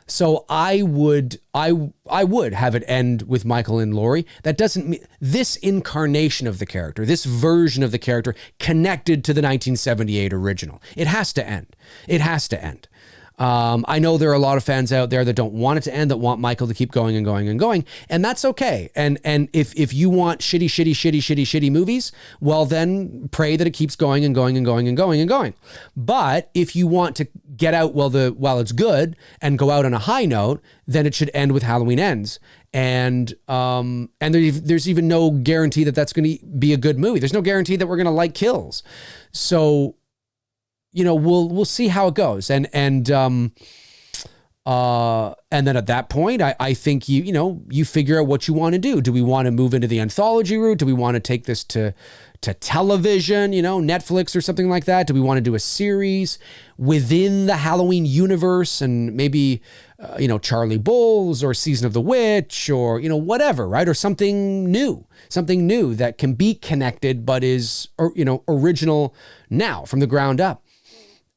So I would have it end with Michael and Laurie. That doesn't mean this incarnation of the character, this version of the character connected to the 1978 original. It has to end. It has to end. I know there are a lot of fans out there that don't want it to end, that want Michael to keep going and going and going, and that's okay. And if you want shitty movies, well then pray that it keeps going and going and going and going and going. But if you want to get out while it's good and go out on a high note, then it should end with Halloween Ends. And there's even no guarantee that that's going to be a good movie. There's no guarantee that we're going to like Kills. So, you know, we'll see how it goes. And then at that point, I think you figure out what you want to do. Do we want to move into the anthology route? Do we want to take this to television, Netflix or something like that? Do we want to do a series within the Halloween universe and maybe, Charlie Bulls or Season of the Witch or, whatever, right? Or something new that can be connected, but is, original now from the ground up.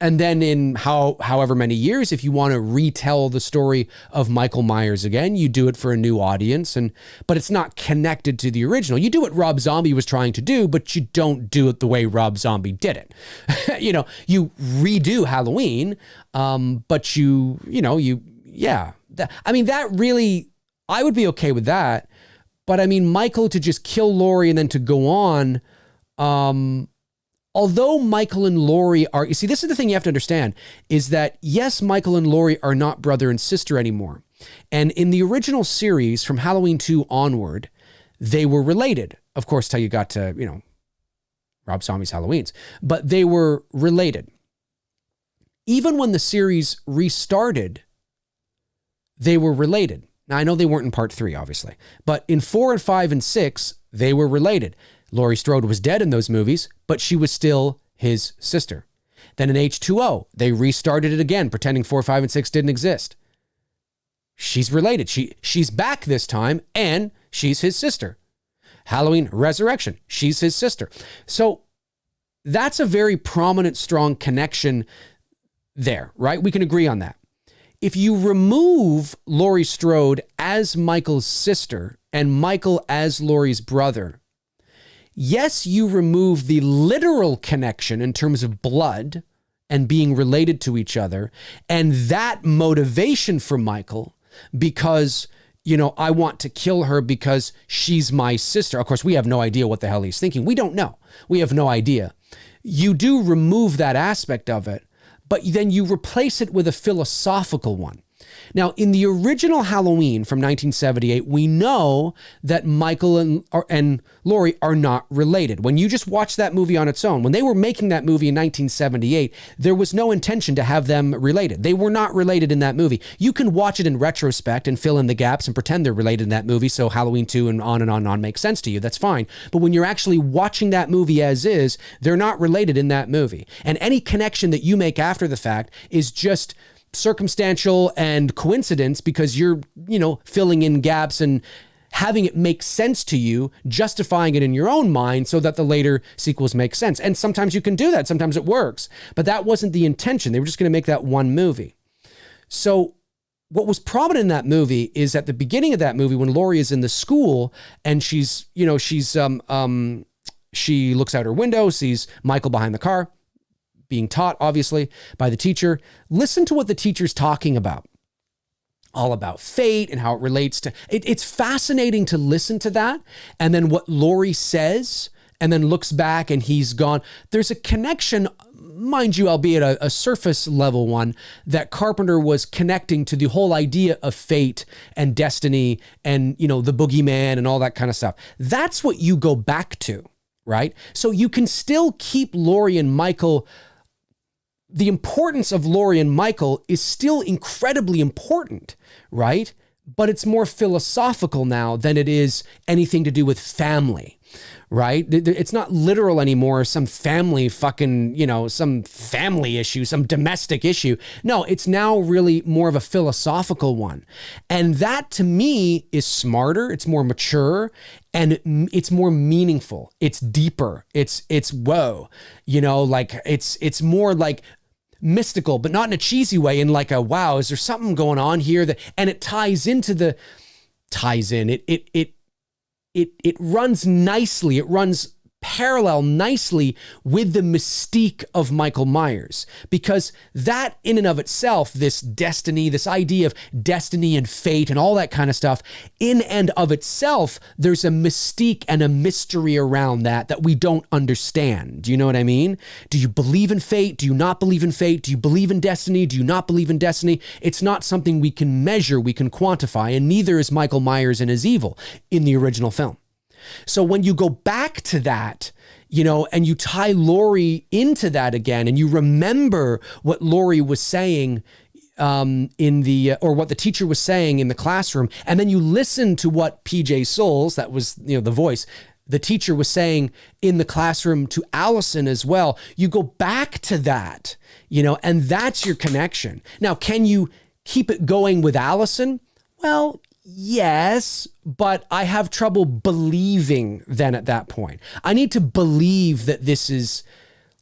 And then in however many years, if you want to retell the story of Michael Myers again, you do it for a new audience, but it's not connected to the original. You do what Rob Zombie was trying to do, but you don't do it the way Rob Zombie did it. You redo Halloween, but that really, I would be okay with that. But I mean, Michael to just kill Laurie and then to go on, although Michael and Laurie are, you see, this is the thing you have to understand, is that yes, Michael and Laurie are not brother and sister anymore. And in the original series from Halloween 2 onward, they were related. Of course, till you got to, Rob Zombie's Halloweens, but they were related. Even when the series restarted, they were related. Now, I know they weren't in part 3, obviously, but in 4 and 5 and 6, they were related. Laurie Strode was dead in those movies, but she was still his sister. Then in H2O, they restarted it again, pretending 4, 5, and 6 didn't exist. She's related. She's back this time, and she's his sister. Halloween Resurrection, she's his sister. So that's a very prominent, strong connection there, right? We can agree on that. If you remove Laurie Strode as Michael's sister and Michael as Laurie's brother, yes, you remove the literal connection in terms of blood and being related to each other, and that motivation for Michael because, I want to kill her because she's my sister. Of course, we have no idea what the hell he's thinking. We don't know. We have no idea. You do remove that aspect of it, but then you replace it with a philosophical one. Now, in the original Halloween from 1978, we know that Michael and Laurie are not related. When you just watch that movie on its own, when they were making that movie in 1978, there was no intention to have them related. They were not related in that movie. You can watch it in retrospect and fill in the gaps and pretend they're related in that movie, so Halloween 2 and on makes sense to you. That's fine. But when you're actually watching that movie as is, they're not related in that movie. And any connection that you make after the fact is just circumstantial and coincidence because you're, filling in gaps and having it make sense to you, justifying it in your own mind so that the later sequels make sense. And sometimes you can do that. Sometimes it works. But that wasn't the intention. They were just going to make that one movie. So what was prominent in that movie is at the beginning of that movie when Laurie is in the school and she looks out her window, sees Michael behind the car, being taught, obviously, by the teacher. Listen to what the teacher's talking about. All about fate and how it relates to... It's fascinating to listen to that. And then what Laurie says, and then looks back and he's gone. There's a connection, mind you, albeit a surface level one, that Carpenter was connecting to the whole idea of fate and destiny and, the boogeyman and all that kind of stuff. That's what you go back to, right? So you can still keep Laurie and Michael... The importance of Laurie and Michael is still incredibly important, right? But it's more philosophical now than it is anything to do with family, right? It's not literal anymore, some family some family issue, some domestic issue. No, it's now really more of a philosophical one. And that to me is smarter, it's more mature, and it's more meaningful. It's deeper. It's whoa, it's more like mystical, but not in a cheesy way, in like a, wow, is there something going on here and it it runs nicely. It runs parallel nicely with the mystique of Michael Myers, because that in and of itself, this destiny, this idea of destiny and fate and all that kind of stuff, in and of itself, there's a mystique and a mystery around that we don't understand. Do you know what I mean? Do you believe in fate? Do you not believe in fate? Do you believe in destiny? Do you not believe in destiny? It's not something we can measure, we can quantify, and neither is Michael Myers and his evil in the original film. So when you go back to that, and you tie Laurie into that again, and you remember what Laurie was saying or what the teacher was saying in the classroom, and then you listen to what PJ Souls, that was, the voice, the teacher was saying in the classroom to Allison as well, you go back to that, and that's your connection. Now, can you keep it going with Allison? Well, yes, but I have trouble believing then at that point. I need to believe that this is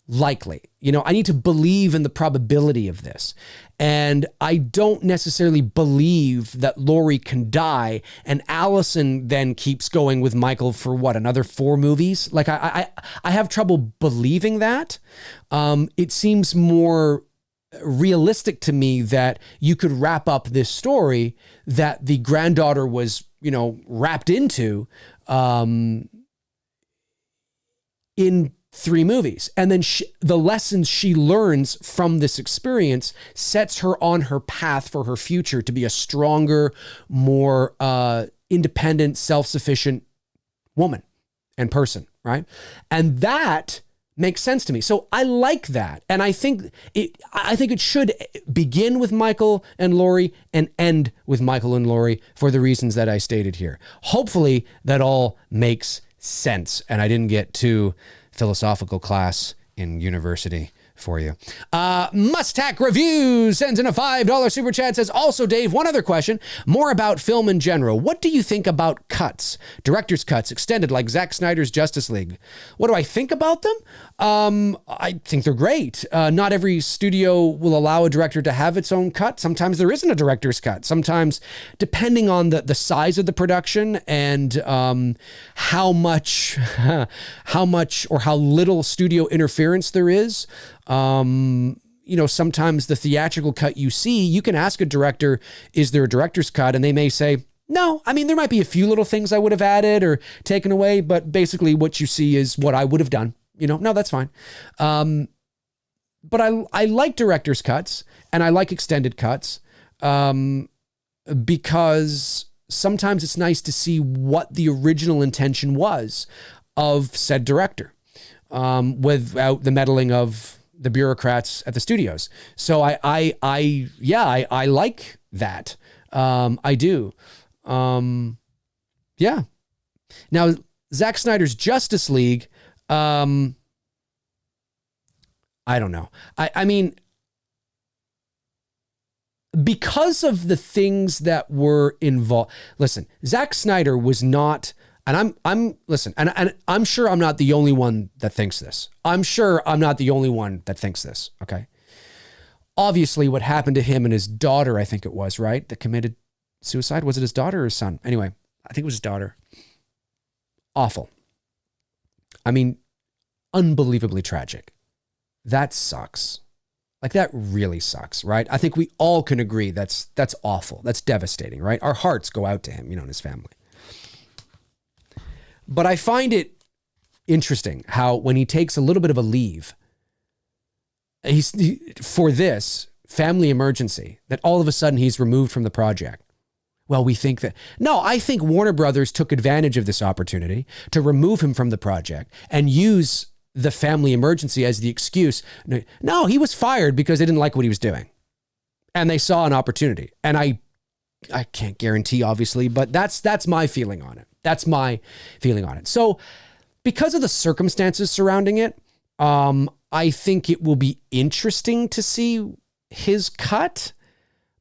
likely. I need to believe in the probability of this. And I don't necessarily believe that Laurie can die and Allison then keeps going with Michael for another 4 movies? Like I have trouble believing that. It seems more realistic to me that you could wrap up this story that the granddaughter was, wrapped into in 3 movies. And then the lessons she learns from this experience sets her on her path for her future to be a stronger, more independent, self-sufficient woman and person, right? And that makes sense to me. So I like that. And I think it should begin with Michael and Laurie and end with Michael and Laurie for the reasons that I stated here. Hopefully that all makes sense. And I didn't get too philosophical class in university for you. Mustack Reviews sends in a $5 super chat, says, also, Dave, one other question, more about film in general. What do you think about cuts? Director's cuts, extended, like Zack Snyder's Justice League. What do I think about them? I think they're great. Not every studio will allow a director to have its own cut. Sometimes there isn't a director's cut. Sometimes, depending on the size of the production and how much or how little studio interference there is, sometimes the theatrical cut you see, you can ask a director, is there a director's cut? And they may say, no. I mean, there might be a few little things I would have added or taken away, but basically what you see is what I would have done. No, that's fine. But I like director's cuts and I like extended cuts. because sometimes it's nice to see what the original intention was of said director, without the meddling of the bureaucrats at the studios. So I like that. I do. Yeah. Now, Zack Snyder's Justice League, I don't know. I mean, because of the things that were involved. Listen, Zack Snyder was not, and I'm sure I'm not the only one that thinks this. Okay. Obviously, what happened to him and his daughter, I think it was, right, that committed suicide. Was it his daughter or his son? Anyway, I think it was his daughter. Awful. I mean, unbelievably tragic. That sucks. Like, that really sucks, right? I think we all can agree that's awful. That's devastating, right? Our hearts go out to him, and his family. But I find it interesting how when he takes a little bit of a leave, for this family emergency, that all of a sudden he's removed from the project. Well, we think that, no, I think Warner Brothers took advantage of this opportunity to remove him from the project and use the family emergency as the excuse. No, he was fired because they didn't like what he was doing. And they saw an opportunity. And I can't guarantee, obviously, but that's my feeling on it. So because of the circumstances surrounding it, I think it will be interesting to see his cut,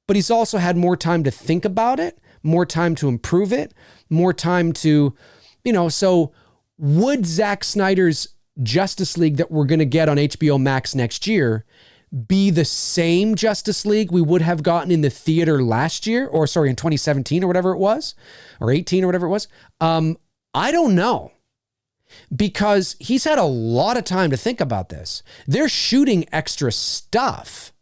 but he's also had more time to think about it, more time to improve it, more time to, so would Zack Snyder's Justice League that we're going to get on HBO Max next year be the same Justice League we would have gotten in the theater last year, in 2017 or whatever it was, or 18 or whatever it was? I don't know, because he's had a lot of time to think about this. They're shooting extra stuff.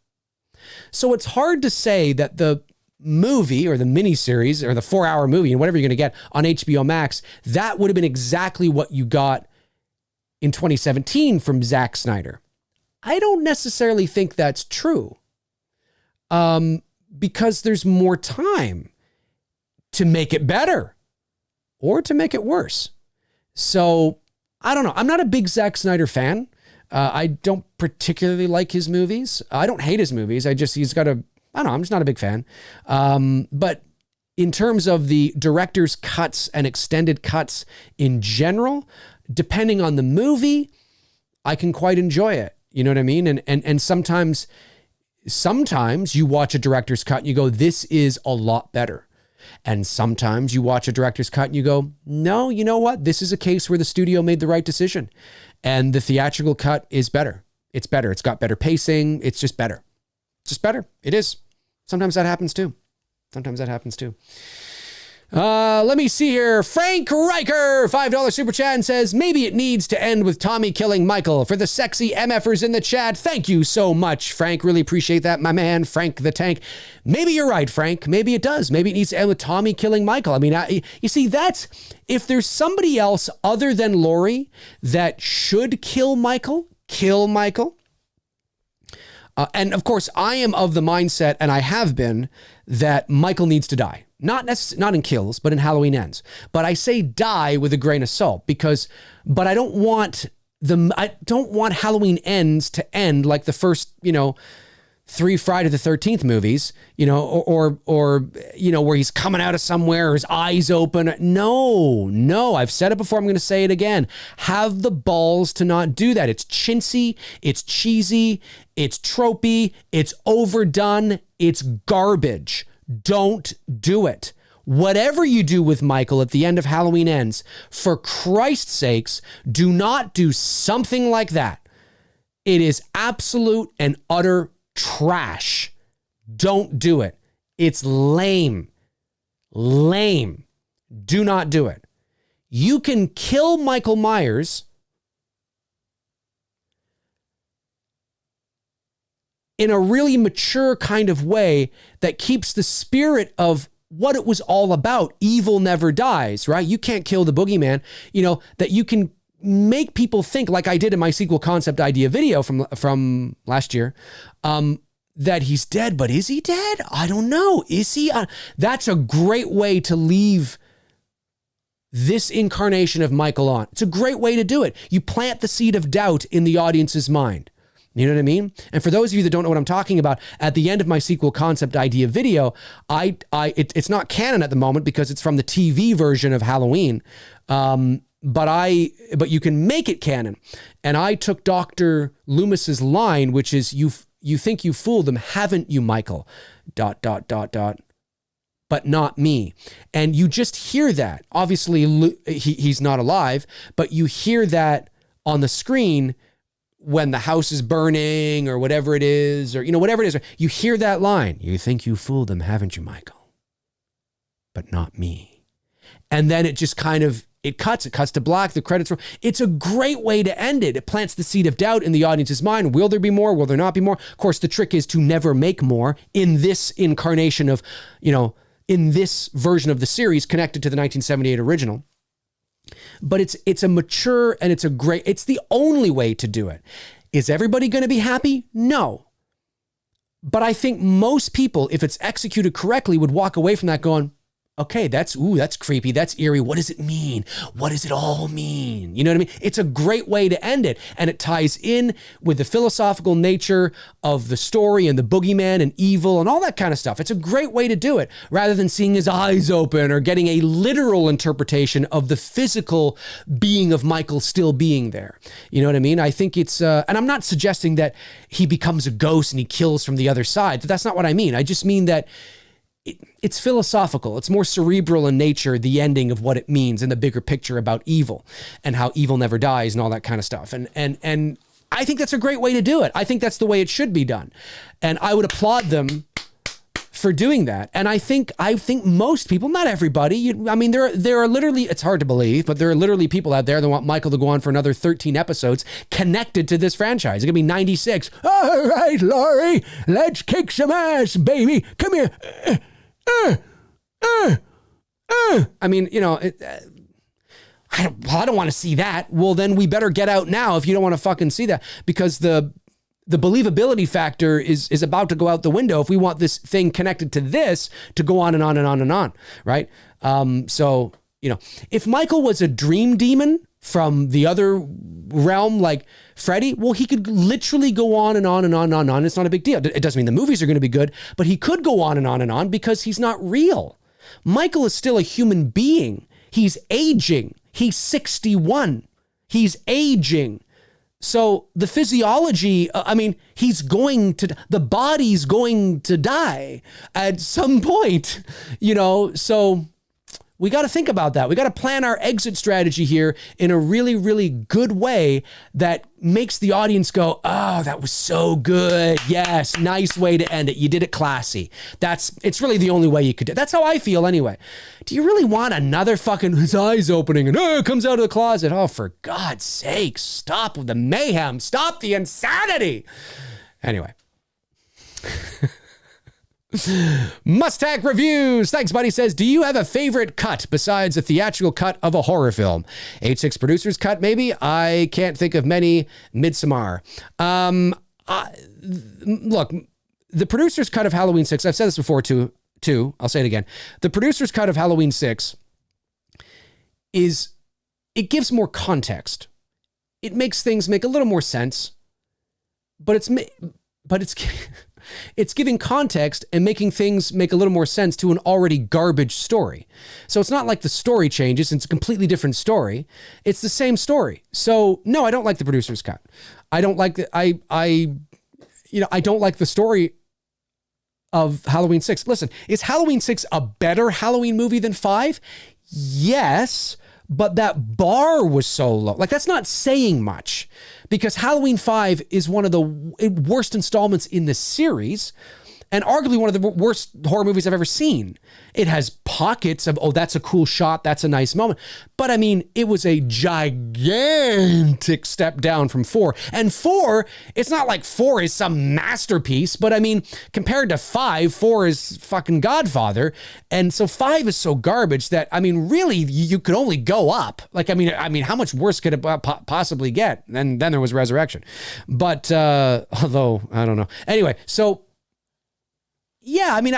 So it's hard to say that the movie or the miniseries or the 4-hour movie and whatever you're going to get on HBO Max, that would have been exactly what you got in 2017 from Zack Snyder. I don't necessarily think that's true, because there's more time to make it better or to make it worse. So I don't know. I'm not a big Zack Snyder fan. I don't particularly like his movies. I don't hate his movies. I'm just not a big fan. But in terms of the director's cuts and extended cuts in general, depending on the movie, I can quite enjoy it. You know what I mean? And sometimes you watch a director's cut and you go, this is a lot better. And sometimes you watch a director's cut and you go, no, you know what? This is a case where the studio made the right decision and the theatrical cut is better. It's better. It's got better pacing. It's just better. It is. Sometimes that happens too. Let me see here. Frank Riker, $5 super chat, and says, maybe it needs to end with Tommy killing Michael. For the sexy MFers in the chat, thank you so much, Frank. Really appreciate that, my man, Frank the Tank. Maybe you're right, Frank. Maybe it does. Maybe it needs to end with Tommy killing Michael. I mean, you see, if there's somebody else other than Laurie that should kill Michael. And of course, I am of the mindset, and I have been, that Michael needs to die. Not in Kills, but in Halloween Ends. But I say die with a grain of salt but I don't want Halloween Ends to end like the first, 3 Friday the 13th movies, or where he's coming out of somewhere or his eyes open. No, I've said it before. I'm going to say it again. Have the balls to not do that. It's chintzy. It's cheesy. It's tropey. It's overdone. It's garbage. Don't do it. Whatever you do with Michael at the end of Halloween Ends, for Christ's sakes, do not do something like that. It is absolute and utter trash. Don't do it. It's lame. Do not do it. You can kill Michael Myers in a really mature kind of way that keeps the spirit of what it was all about. Evil never dies, right? You can't kill the boogeyman, that you can make people think, like I did in my sequel concept idea video from last year, that he's dead, but is he dead? I don't know. Is he? That's a great way to leave this incarnation of Michael on. It's a great way to do it. You plant the seed of doubt in the audience's mind. You know what I mean? And for those of you that don't know what I'm talking about, at the end of my sequel concept idea video, it's not canon at the moment because it's from the TV version of Halloween. But you can make it canon. And I took Dr. Loomis's line, which is, you think you fooled them, haven't you, Michael? ... But not me. And you just hear that. Obviously, he's not alive, but you hear that on the screen when the house is burning or whatever it is, or, whatever it is. You hear that line. You think you fooled them, haven't you, Michael? But not me. And then it just kind of, it cuts to black, the credits roll. It's a great way to end it. It plants the seed of doubt in the audience's mind. Will there be more? Will there not be more? Of course, the trick is to never make more in this incarnation of, in this version of the series connected to the 1978 original. But it's a mature and it's the only way to do it. Is everybody going to be happy? No. But I think most people, if it's executed correctly, would walk away from that going, okay, that's creepy. That's eerie. What does it mean? What does it all mean? You know what I mean? It's a great way to end it. And it ties in with the philosophical nature of the story and the boogeyman and evil and all that kind of stuff. It's a great way to do it rather than seeing his eyes open or getting a literal interpretation of the physical being of Michael still being there. You know what I mean? I think it's, and I'm not suggesting that he becomes a ghost and he kills from the other side. That's not what I mean. I just mean that it's philosophical. It's more cerebral in nature, the ending of what it means and the bigger picture about evil and how evil never dies and all that kind of stuff. And I think that's a great way to do it. I think that's the way it should be done. And I would applaud them for doing that. And I think most people, not everybody, there are literally, it's hard to believe, but there are literally people out there that want Michael to go on for another 13 episodes connected to this franchise. It's going to be 96. All right, Laurie, let's kick some ass, baby. Come here. I don't want to see that. Well, then we better get out now if you don't want to fucking see that, because the believability factor is about to go out the window if we want this thing connected to this to go on and on and on and on, right? So, if Michael was a dream demon from the other realm like Freddy, well, he could literally go on and on and on and on. It's not a big deal. It doesn't mean the movies are going to be good, but he could go on and on and on because he's not real. Michael is still a human being. He's aging. He's 61. He's aging. So the physiology, the body's going to die at some point, so we got to think about that. We got to plan our exit strategy here in a really, really good way that makes the audience go, oh, that was so good. Yes, nice way to end it. You did it classy. It's really the only way you could do it. That's how I feel anyway. Do you really want another fucking his eyes opening and it comes out of the closet? Oh, for God's sake, stop with the mayhem. Stop the insanity. Anyway. Mustang Reviews. Thanks, buddy. Says, do you have a favorite cut besides a theatrical cut of a horror film? 8-6 producer's cut, maybe? I can't think of many. Midsommar. Look, the producer's cut of Halloween 6, I've said this before too. I'll say it again. The producer's cut of Halloween 6 it gives more context. It makes things make a little more sense, but it's giving context and making things make a little more sense to an already garbage story. So it's not like the story changes. It's a completely different story. It's the same story. So no, I don't like the producer's cut. I don't like I don't like the story of Halloween 6. Listen, is Halloween 6 a better Halloween movie than 5? Yes, but that bar was so low. Like, that's not saying much, because Halloween 5 is one of the worst installments in the series and arguably one of the worst horror movies I've ever seen. It has pockets of, oh, that's a cool shot, that's a nice moment. But I mean, it was a gigantic step down from 4. And 4, it's not like 4 is some masterpiece, but I mean, compared to 5, 4 is fucking Godfather. And so 5 is so garbage that, I mean, really, you could only go up. Like, I mean, how much worse could it possibly get? And then there was Resurrection. But, although, I don't know. Anyway, so yeah, I mean,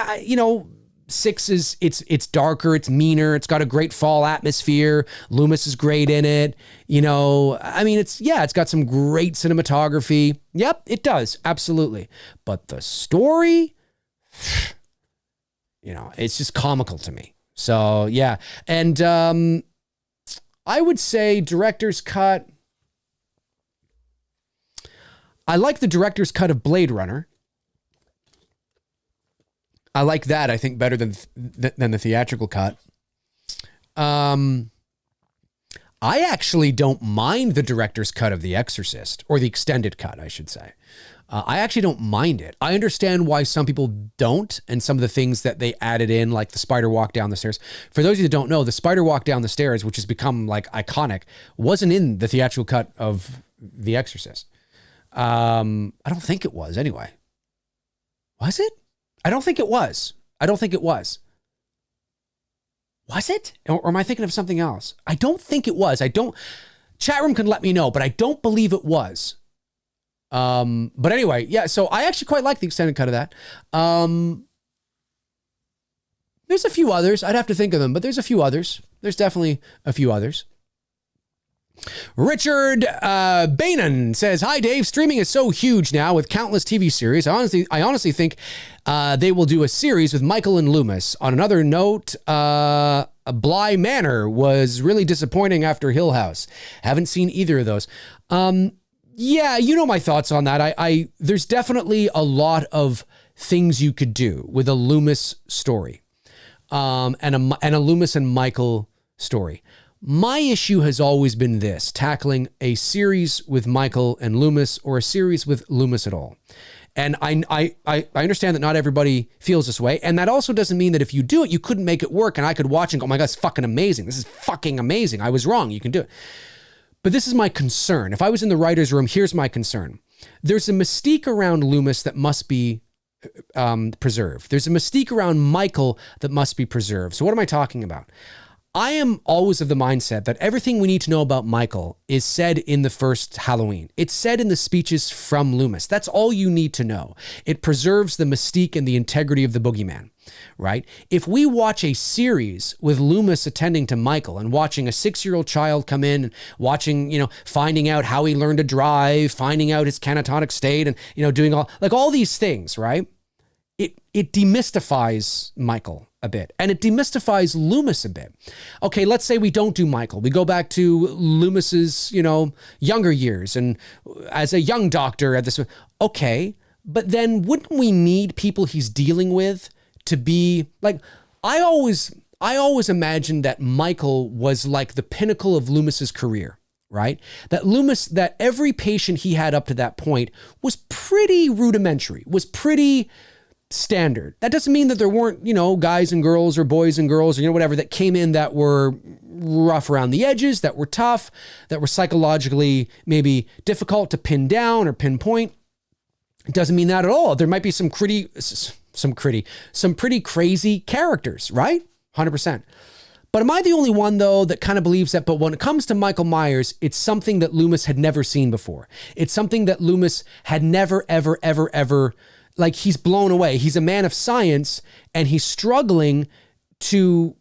six is it's darker, it's meaner, it's got a great fall atmosphere. Loomis is great in it. I mean, it's got some great cinematography. Yep, it does. Absolutely. But the story, it's just comical to me. So yeah. And I would say director's cut. I like the director's cut of Blade Runner. I like that, I think, better than the theatrical cut. I actually don't mind the director's cut of The Exorcist, or the extended cut, I should say. I actually don't mind it. I understand why some people don't, and some of the things that they added in, like the spider walk down the stairs. For those of you that don't know, the spider walk down the stairs, which has become like iconic, wasn't in the theatrical cut of The Exorcist. I don't think it was anyway. Was it? I don't think it was. Was it? Or am I thinking of something else? I don't think it was. Chat room can let me know, but I don't believe it was. But anyway, yeah, so I actually quite like the extended cut of that. There's a few others. I'd have to think of them, but there's a few others. There's definitely a few others. Richard Bainan says, "Hi Dave, streaming is so huge now with countless TV series. I honestly think they will do a series with Michael and Loomis. On another note, Bly Manor was really disappointing after Hill House. Haven't seen either of those." Yeah, my thoughts on that. There's definitely a lot of things you could do with a Loomis story, and a Loomis and Michael story. My issue has always been this: tackling a series with Michael and Loomis, or a series with Loomis at all. And I understand that not everybody feels this way. And that also doesn't mean that if you do it, you couldn't make it work. And I could watch and go, "Oh my God, it's fucking amazing. This is fucking amazing. I was wrong. You can do it." But this is my concern. If I was in the writer's room, here's my concern. There's a mystique around Loomis that must be preserved. There's a mystique around Michael that must be preserved. So what am I talking about? I am always of the mindset that everything we need to know about Michael is said in the first Halloween. It's said in the speeches from Loomis. That's all you need to know. It preserves the mystique and the integrity of the boogeyman, right? If we watch a series with Loomis attending to Michael and watching a 6-year-old child come in and watching, finding out how he learned to drive, finding out his catatonic state, and, doing all these things, right? It demystifies Michael a bit, and it demystifies Loomis a bit. Okay, let's say we don't do Michael. We go back to Loomis's, younger years and as a young doctor at this. Okay, but then wouldn't we need people he's dealing with to be like? I always imagined that Michael was like the pinnacle of Loomis's career, right? That every patient he had up to that point was pretty rudimentary, was pretty standard. That doesn't mean that there weren't, guys and girls or boys and girls or, whatever that came in that were rough around the edges, that were tough, that were psychologically maybe difficult to pin down or pinpoint. It doesn't mean that at all. There might be some pretty crazy characters, right? 100%. But am I the only one, though, that kind of believes that? But when it comes to Michael Myers, it's something that Loomis had never seen before. It's something that Loomis had never, ever, ever, ever, like, he's blown away. He's a man of science, and he's struggling to,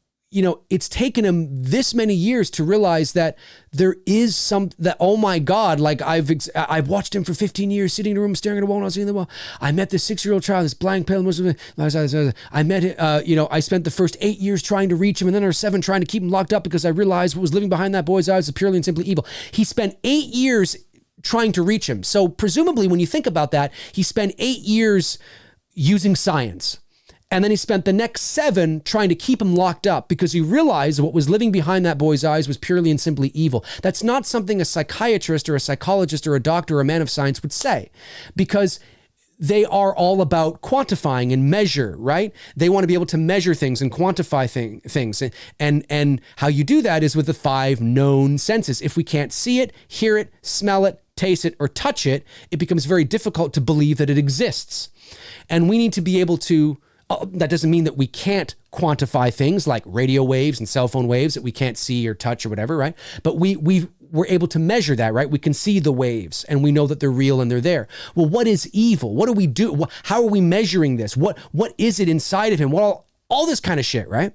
it's taken him this many years to realize that there is oh my God, like I've watched him for 15 years, sitting in a room, staring at a wall, not seeing the wall. I met this 6-year-old child, this blank, pale Muslim. I met him, I spent the first 8 years trying to reach him, and then another 7 trying to keep him locked up because I realized what was living behind that boy's eyes was purely and simply evil. He spent 8 years trying to reach him. So presumably when you think about that, he spent 8 years using science. And then he spent the next 7 trying to keep him locked up because he realized what was living behind that boy's eyes was purely and simply evil. That's not something a psychiatrist or a psychologist or a doctor or a man of science would say, because they are all about quantifying and measure, right? They want to be able to measure things and quantify things. And how you do that is with the 5 known senses. If we can't see it, hear it, smell it, taste it, or touch it, it becomes very difficult to believe that it exists. And we need to be able to, that doesn't mean that we can't quantify things like radio waves and cell phone waves that we can't see or touch or whatever, right? But we we're able to measure that, right? We can see the waves and we know that they're real and they're there. Well, what is evil? What do we do? How are we measuring this? What is it inside of him? Well, all this kind of shit, right?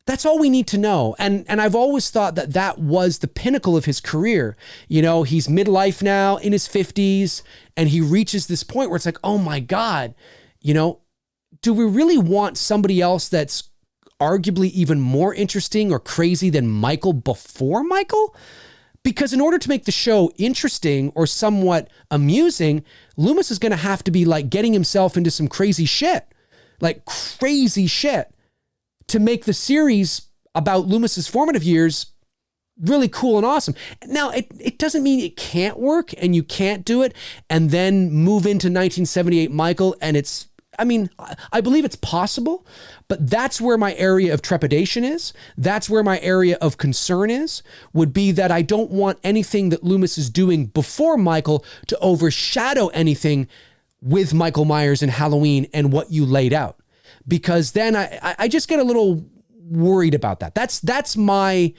That's all we need to know. And I've always thought that that was the pinnacle of his career. You know, he's midlife now, in his 50s, and he reaches this point where it's like, oh my God, you know, do we really want somebody else that's arguably even more interesting or crazy than Michael before Michael? Because in order to make the show interesting or somewhat amusing, Loomis is going to have to be like getting himself into some crazy shit, to make the series about Loomis's formative years really cool and awesome. Now, it doesn't mean it can't work and you can't do it and then move into 1978 Michael, and it's, I mean, I believe it's possible, but that's where my area of trepidation is. That's where my area of concern would be that I don't want anything that Loomis is doing before Michael to overshadow anything with Michael Myers and Halloween and what you laid out. Because then I just get a little worried about that. That's my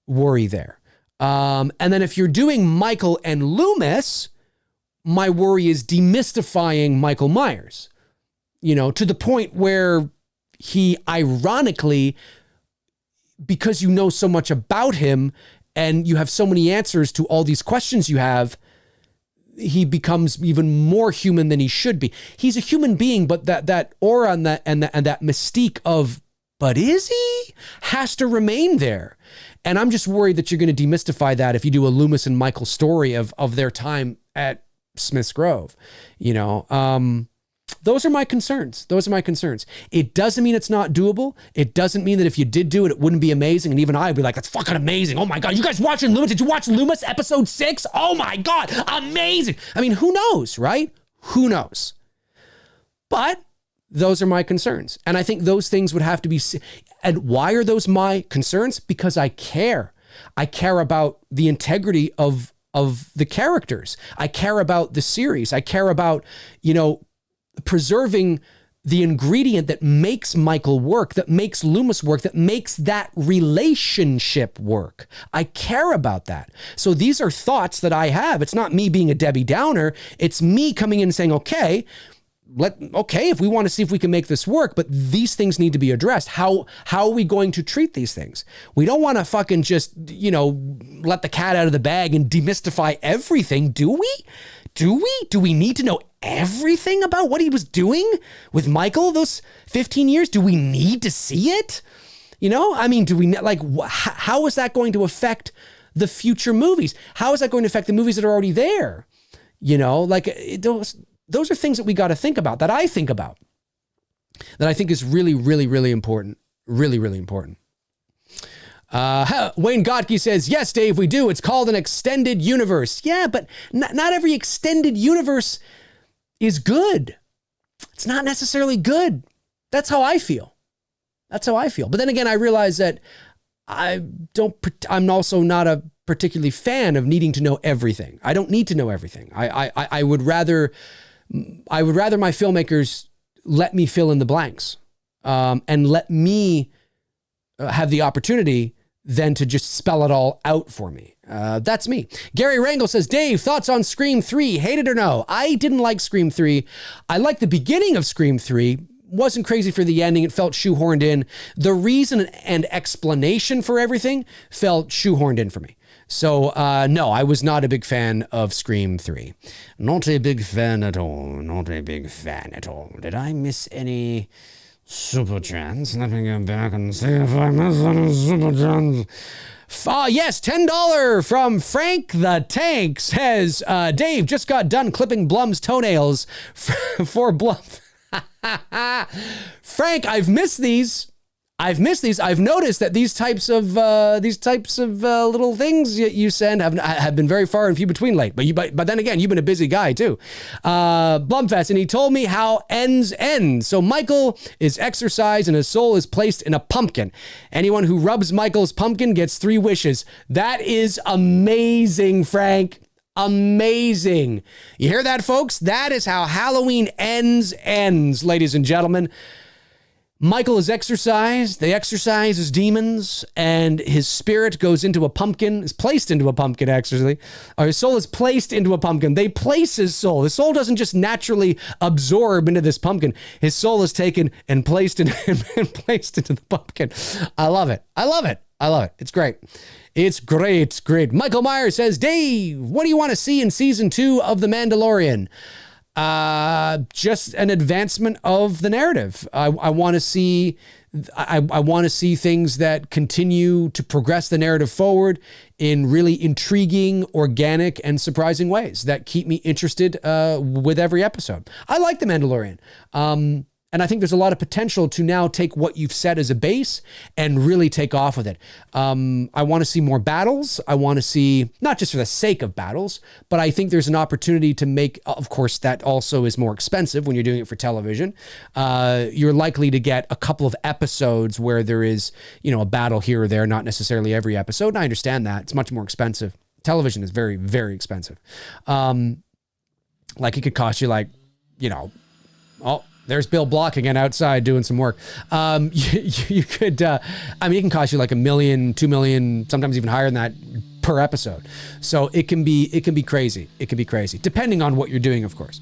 worry there. And then if you're doing Michael and Loomis, my worry is demystifying Michael Myers, you know, to the point where he ironically, because you know so much about him and you have so many answers to all these questions you have, he becomes even more human than he should be. He's a human being, but that aura and that mystique of, but is he, has to remain there. And I'm just worried that you're going to demystify that if you do a Loomis and Michael story of their time at Smith's Grove. You know, those are my concerns. It doesn't mean it's not doable. It doesn't mean that if you did do it, it wouldn't be amazing. And even I'd be like, that's fucking amazing. Oh my God, you guys watching Loomis? Did you watch Loomis episode 6? Oh my God, amazing. I mean, who knows, right? Who knows? But those are my concerns. And I think those things would have to be, and why are those my concerns? Because I care. I care about the integrity of the characters. I care about the series. I care about, you know, preserving the ingredient that makes Michael work, that makes Loomis work, that makes that relationship work. I care about that. So these are thoughts that I have. It's not me being a Debbie Downer. It's me coming in and saying, okay, if we want to see if we can make this work, but these things need to be addressed. How are we going to treat these things? We don't want to fucking just, you know, let the cat out of the bag and demystify everything, do we? Do we need to know everything about what he was doing with Michael those 15 years? Do we need to see it? You know, I mean, do we, like, how is that going to affect the future movies? How is that going to affect the movies that are already there? You know, like, those are things that we got to think about, that I think about, that I think is really, really, really important. Really, really important. Wayne Gotke says, yes, Dave, we do. It's called an extended universe. Yeah, but not every extended universe is good. It's not necessarily good. That's how I feel. But then again, I realize that I'm also not a particularly fan of needing to know everything. I don't need to know everything. I would rather my filmmakers let me fill in the blanks, and let me have the opportunity than to just spell it all out for me. That's me. Gary Rangel says, Dave, thoughts on Scream 3? Hate it or no? I didn't like Scream 3. I liked the beginning of Scream 3. Wasn't crazy for the ending. It felt shoehorned in. The reason and explanation for everything felt shoehorned in for me. So, no, I was not a big fan of Scream 3. Not a big fan at all. Did I miss any super chats? Let me go back and see if I missed any super chats. Yes, $10 from Frank the Tank says, Dave just got done clipping Blum's toenails for Blum. Frank, I've missed these. I've noticed that these types of little things you send have been very far and few between late. But then again, you've been a busy guy too. BLUM FEST, and he told me how ends end. So Michael is exorcised and his soul is placed in a pumpkin. Anyone who rubs Michael's pumpkin gets 3 wishes. That is amazing, Frank. Amazing. You hear that, folks? That is how Halloween ends, ladies and gentlemen. Michael is exorcised. They exorcise his demons, and his spirit goes into a pumpkin, is placed into a pumpkin, actually. Or his soul is placed into a pumpkin. They place his soul. His soul doesn't just naturally absorb into this pumpkin. His soul is taken and placed in, and placed into the pumpkin. I love it. I love it. I love it. It's great. It's great. It's great. Michael Myers says, Dave, what do you want to see in season 2 of The Mandalorian? Just an advancement of the narrative. I want to see, I want to see things that continue to progress the narrative forward in really intriguing, organic, and surprising ways that keep me interested with every episode. I like The Mandalorian. And I think there's a lot of potential to now take what you've set as a base and really take off with it. I want to see more battles. I want to see, not just for the sake of battles, but I think there's an opportunity to make, of course, that also is more expensive when you're doing it for television. You're likely to get a couple of episodes where there is, a battle here or there, not necessarily every episode. And I understand that. It's much more expensive. Television is very, very expensive. Like it could cost you there's Bill Block again outside doing some work. You could, it can cost you like $1 million, $2 million, sometimes even higher than that per episode. So it can be crazy. It can be crazy, depending on what you're doing, of course.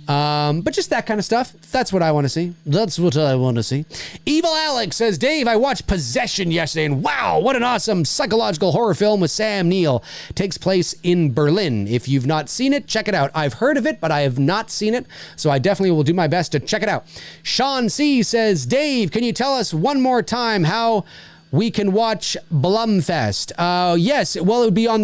But just that kind of stuff. That's what I want to see. That's what I want to see. Evil Alex says, Dave, I watched Possession yesterday, and wow, what an awesome psychological horror film with Sam Neill. Takes place in Berlin. If you've not seen it, check it out. I've heard of it, but I have not seen it, so I definitely will do my best to check it out. Sean C. says, Dave, can you tell us one more time how we can watch BLUM FEST? Yes, well, it would be on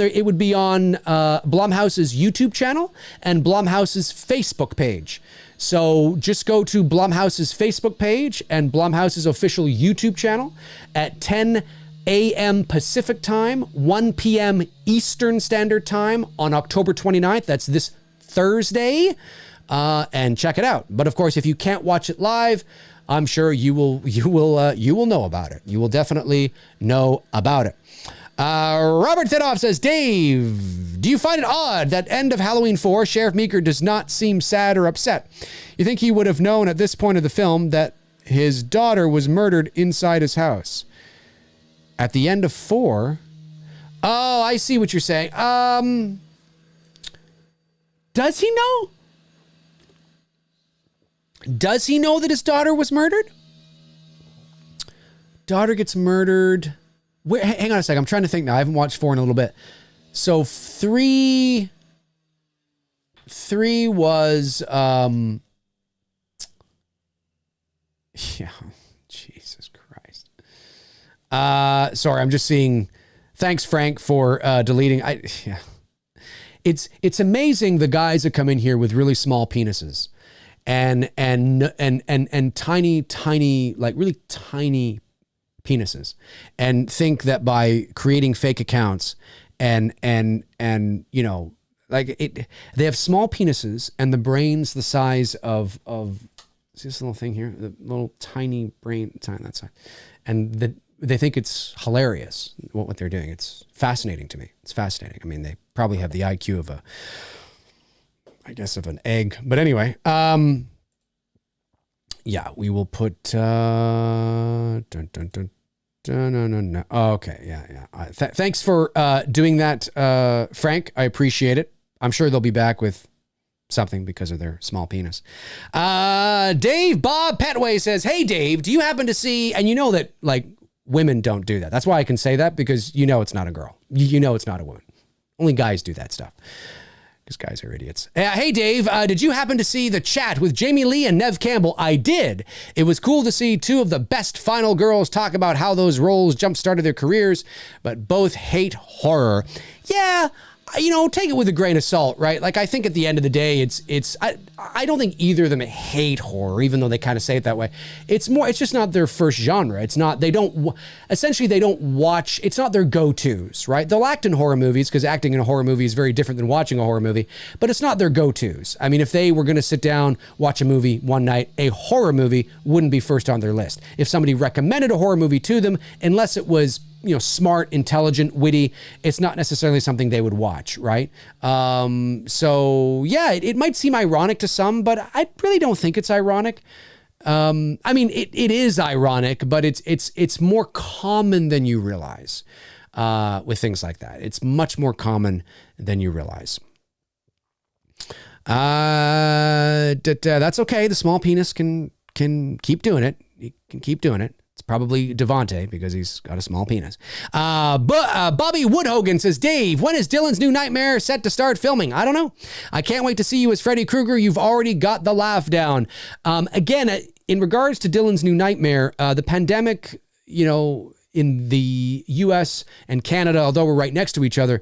Blumhouse's YouTube channel and Blumhouse's Facebook page. So just go to Blumhouse's Facebook page and Blumhouse's official YouTube channel at 10 a.m. Pacific time, 1 p.m. Eastern Standard Time on October 29th. That's this Thursday. And check it out. But of course, if you can't watch it live, I'm sure you will know about it. You will definitely know about it. Robert Thidoff says, Dave, do you find it odd that end of Halloween 4, Sheriff Meeker does not seem sad or upset? You think he would have known at this point of the film that his daughter was murdered inside his house? At the end of 4? Oh, I see what you're saying. Does he know? Does he know that his daughter was murdered? Daughter gets murdered. Wait, hang on a second. I'm trying to think now. I haven't watched 4 in a little bit. So 3 was, Jesus Christ. Sorry, I'm just seeing, thanks Frank for deleting. It's amazing the guys that come in here with really small penises. And tiny, like really tiny penises, and think that by creating fake accounts and they have small penises and the brain's the size of see this little thing here, the little tiny brain, that side, and they think it's hilarious what they're doing. It's fascinating to me. It's fascinating. I mean, they probably have the IQ of of an egg. But anyway, we will put, no. Okay. Yeah. Thanks for doing that, Frank. I appreciate it. I'm sure they'll be back with something because of their small penis. Dave Bob Petway says, hey, Dave, do you happen to see, and you know that like women don't do that. That's why I can say that, because it's not a girl. It's not a woman. Only guys do that stuff. Because guys are idiots. Hey, Dave, did you happen to see The Chat with Jamie Lee and Nev Campbell? I did. It was cool to see 2 of the best final girls talk about how those roles jump-started their careers, but both hate horror. Yeah, take it with a grain of salt, right? Like, I think at the end of the day, I don't think either of them hate horror, even though they kind of say it that way. It's just not their first genre. It's not their go-tos, right? They'll act in horror movies because acting in a horror movie is very different than watching a horror movie, but it's not their go-tos. I mean, if they were going to sit down, watch a movie one night, a horror movie wouldn't be first on their list. If somebody recommended a horror movie to them, unless it was smart, intelligent, witty, it's not necessarily something they would watch, right? So yeah, it might seem ironic to some, but I really don't think it's ironic. I mean, it is ironic, but it's more common than you realize with things like that. It's much more common than you realize. That's okay. The small penis can keep doing it. He can keep doing it. It's probably Devontae because he's got a small penis. But Bobby Woodhogan says, Dave, when is Dylan's new nightmare set to start filming? I don't know. I can't wait to see you as Freddy Krueger. You've already got the laugh down. Again, in regards to Dylan's new nightmare, the pandemic, in the US and Canada, although we're right next to each other,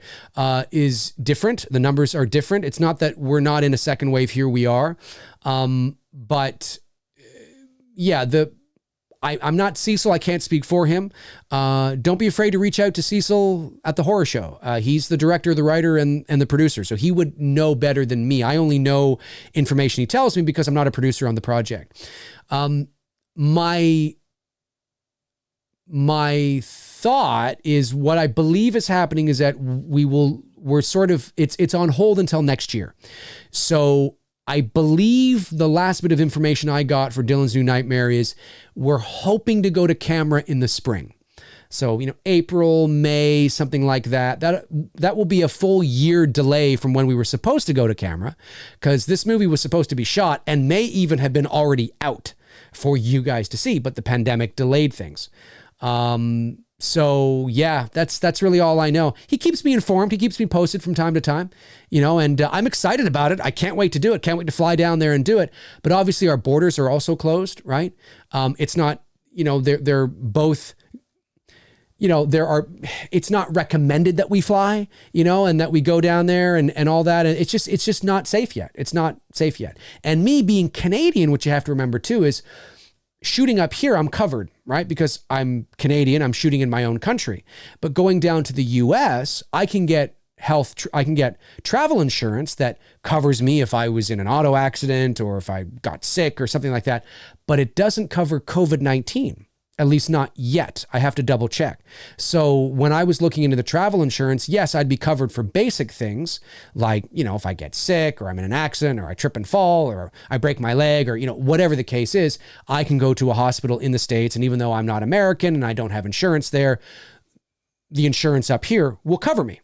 is different. The numbers are different. It's not that we're not in a second wave. Here we are. But yeah, I'm not Cecil. I can't speak for him. Don't be afraid to reach out to Cecil at the horror show. He's the director, the writer, and the producer. So he would know better than me. I only know information he tells me because I'm not a producer on the project. My thought is what I believe is happening is that it's on hold until next year. So I believe the last bit of information I got for Dylan's new nightmare is we're hoping to go to camera in the spring. So, April, May, something like that. That will be a full year delay from when we were supposed to go to camera, because this movie was supposed to be shot and may even have been already out for you guys to see, but the pandemic delayed things. So yeah, that's really all I know. He keeps me informed. He keeps me posted from time to time, and I'm excited about it. I can't wait to do it. Can't wait to fly down there and do it. But obviously our borders are also closed, right? It's not, they're both, it's not recommended that we fly, and that we go down there and all that. And it's just not safe yet. It's not safe yet. And me being Canadian, which you have to remember too, is shooting up here, I'm covered, right? Because I'm Canadian, I'm shooting in my own country. But going down to the US, I can get travel insurance that covers me if I was in an auto accident or if I got sick or something like that. But it doesn't cover COVID-19. At least not yet. I have to double check. So when I was looking into the travel insurance, yes, I'd be covered for basic things like, if I get sick or I'm in an accident or I trip and fall or I break my leg or, whatever the case is, I can go to a hospital in the States. And even though I'm not American and I don't have insurance there, the insurance up here will cover me.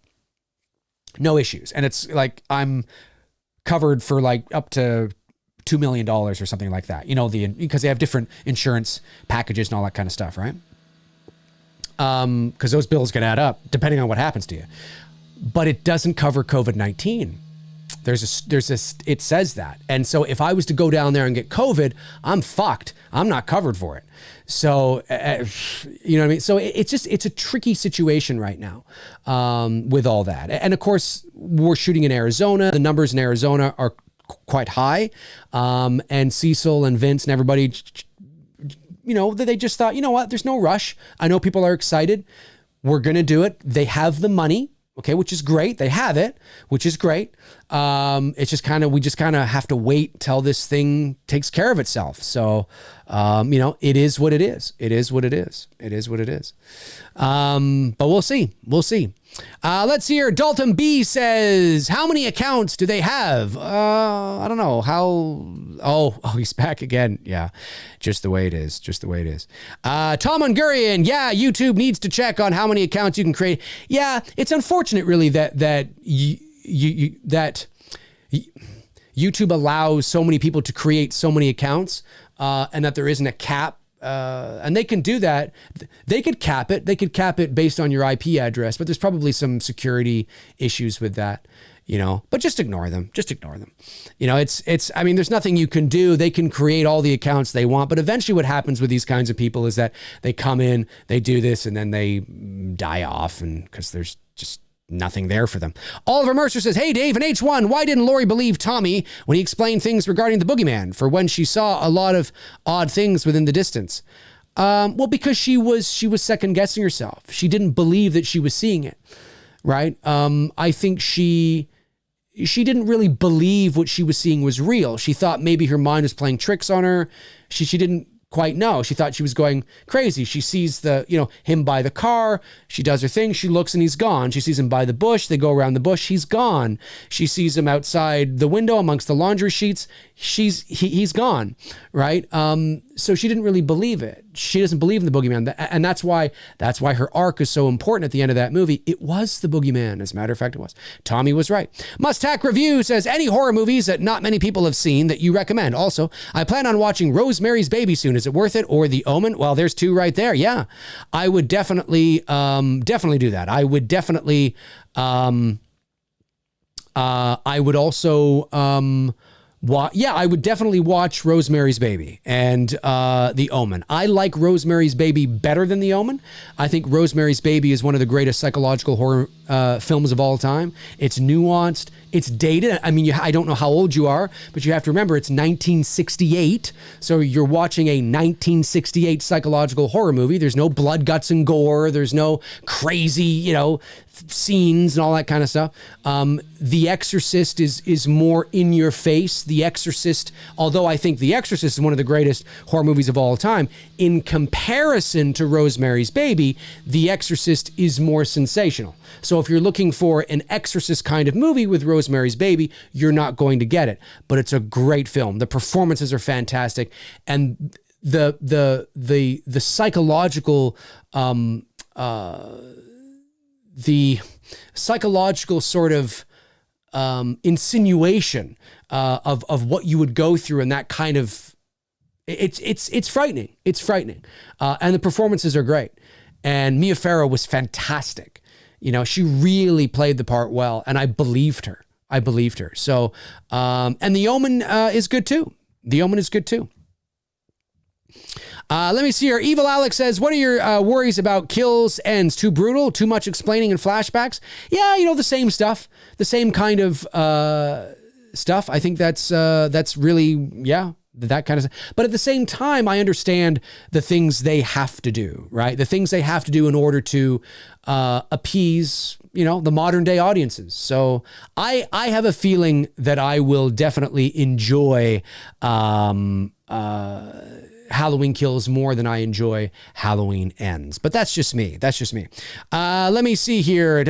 No issues. And it's like I'm covered for like up to $2 million or something like that, because they have different insurance packages and all that kind of stuff, right? Because those bills can add up depending on what happens to you. But it doesn't cover COVID-19. It says that. And so if I was to go down there and get COVID, I'm fucked. I'm not covered for it. So, you know what I mean? So it's a tricky situation right now with all that. And of course, we're shooting in Arizona. The numbers in Arizona are quite high. And Cecil and Vince and everybody, they just thought, what, there's no rush. I know people are excited. We're going to do it. They have the money. Okay. Which is great. They have it, which is great. It's just we just have to wait till this thing takes care of itself. So, it is what it is. It is what it is. It is what it is. But we'll see. We'll see. Let's hear. Dalton B says, how many accounts do they have? I don't know how. Oh, he's back again. Yeah. Just the way it is. Just the way it is. Tom Ungurian. Yeah. YouTube needs to check on how many accounts you can create. Yeah. It's unfortunate really that YouTube allows so many people to create so many accounts, and that there isn't a cap. And they can do that. They could cap it. They could cap it based on your IP address, but there's probably some security issues with that, but just ignore them. Just ignore them. There's nothing you can do. They can create all the accounts they want, but eventually what happens with these kinds of people is that they come in, they do this, and then they die off, and because there's just nothing there for them. Oliver Mercer says, hey, Dave, in H1, why didn't Laurie believe Tommy when he explained things regarding the boogeyman for when she saw a lot of odd things within the distance? Well, because she was second guessing herself. She didn't believe that she was seeing it, right? I think she didn't really believe what she was seeing was real. She thought maybe her mind was playing tricks on her. She didn't quite know. She thought she was going crazy. She sees him by the car. She does her thing. She looks and he's gone. She sees him by the bush. They go around the bush. He's gone. She sees him outside the window amongst the laundry sheets. He's gone. Right. So she didn't really believe it. She doesn't believe in the boogeyman. And that's why her arc is so important at the end of that movie. It was the boogeyman. As a matter of fact, it was. Tommy was right. Mustack Review says, any horror movies that not many people have seen that you recommend? Also, I plan on watching Rosemary's Baby soon. Is it worth it? Or The Omen? Well, there's two right there. Yeah, I would definitely do that. I would definitely, I would also, I would definitely watch Rosemary's Baby and The Omen. I like Rosemary's Baby better than The Omen. I think Rosemary's Baby is one of the greatest psychological horror films of all time. It's nuanced. It's dated. I mean, I don't know how old you are, but you have to remember it's 1968. So you're watching a 1968 psychological horror movie. There's no blood, guts, and gore. There's no crazy, scenes and all that kind of stuff. The Exorcist is more in your face. The Exorcist, although I think The Exorcist is one of the greatest horror movies of all time, in comparison to Rosemary's Baby, The Exorcist is more sensational. So if you're looking for an Exorcist kind of movie with Rosemary's Baby, you're not going to get it. But it's a great film. The performances are fantastic, and the psychological the psychological sort of insinuation of what you would go through in that kind of it's frightening. It's frightening, and the performances are great. And Mia Farrow was fantastic. She really played the part well, and I believed her. So, and The Omen is good too. The Omen is good too. Let me see here. Evil Alex says, what are your worries about kills, ends? Too brutal? Too much explaining and flashbacks? Yeah, the same stuff. The same kind of stuff. I think that's really, that kind of stuff. But at the same time, I understand the things they have to do, right? The things they have to do in order to appease, the modern day audiences. So I have a feeling that I will definitely enjoy Halloween Kills more than I enjoy Halloween Ends. But that's just me. Let me see here.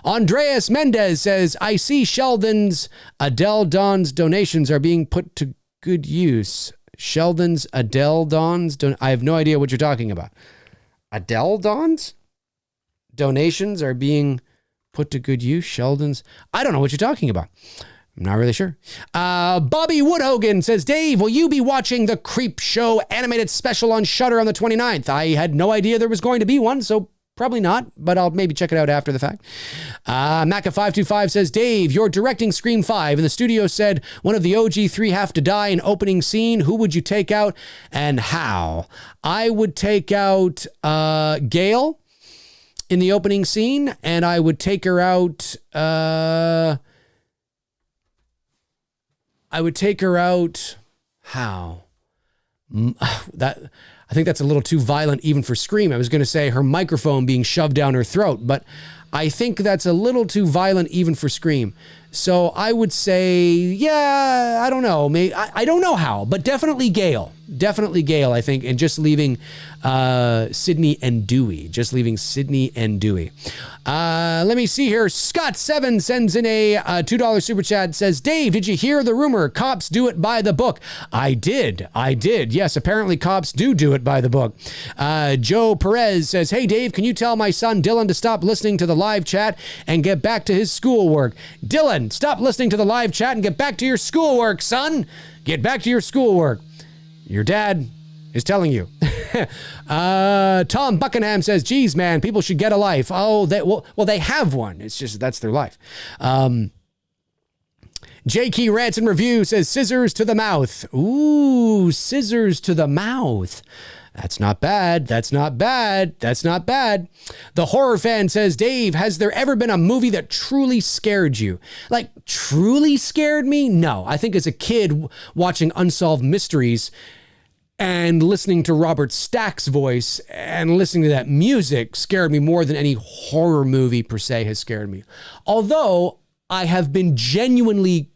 Andreas Mendez says, I see Sheldon's Adele Dawn's donations are being put to good use. Sheldon's Adele Dawn's I have no idea what you're talking about. Adele Dawn's donations are being put to good use. Sheldon's, I don't know what you're talking about. I'm not really sure. Bobby Woodhogan says, Dave, will you be watching the Creep Show animated special on Shudder on the 29th? I had no idea there was going to be one, so probably not, but I'll maybe check it out after the fact. Macca525 says, Dave, you're directing Scream 5, and the studio said one of the OG 3 have to die in opening scene. Who would you take out and how? I would take out Gail in the opening scene, and I would take her out... how? I think that's a little too violent even for Scream. I was going to say her microphone being shoved down her throat, but I think that's a little too violent even for Scream. So I would say, I don't know. Maybe, I don't know how, but definitely Gail. Definitely Gail, I think, and just leaving Sydney and Dewey. Let me see here. Scott7 sends in a $2 super chat, says, Dave, did you hear the rumor? Cops do it by the book. I did. Yes, apparently cops do it by the book. Joe Perez says, hey, Dave, can you tell my son Dylan to stop listening to the live chat and get back to his schoolwork? Dylan, stop listening to the live chat and get back to your schoolwork, son. Get back to your schoolwork. Your dad is telling you. Tom Buckingham says, geez, man, people should get a life. Oh, they have one. It's just, that's their life. J.K. Ranson Review says, scissors to the mouth. Ooh, scissors to the mouth. That's not bad. The Horror Fan says, Dave, has there ever been a movie that truly scared you? Like, truly scared me? No. I think as a kid watching Unsolved Mysteries and listening to Robert Stack's voice and listening to that music scared me more than any horror movie per se has scared me. Although I have been genuinely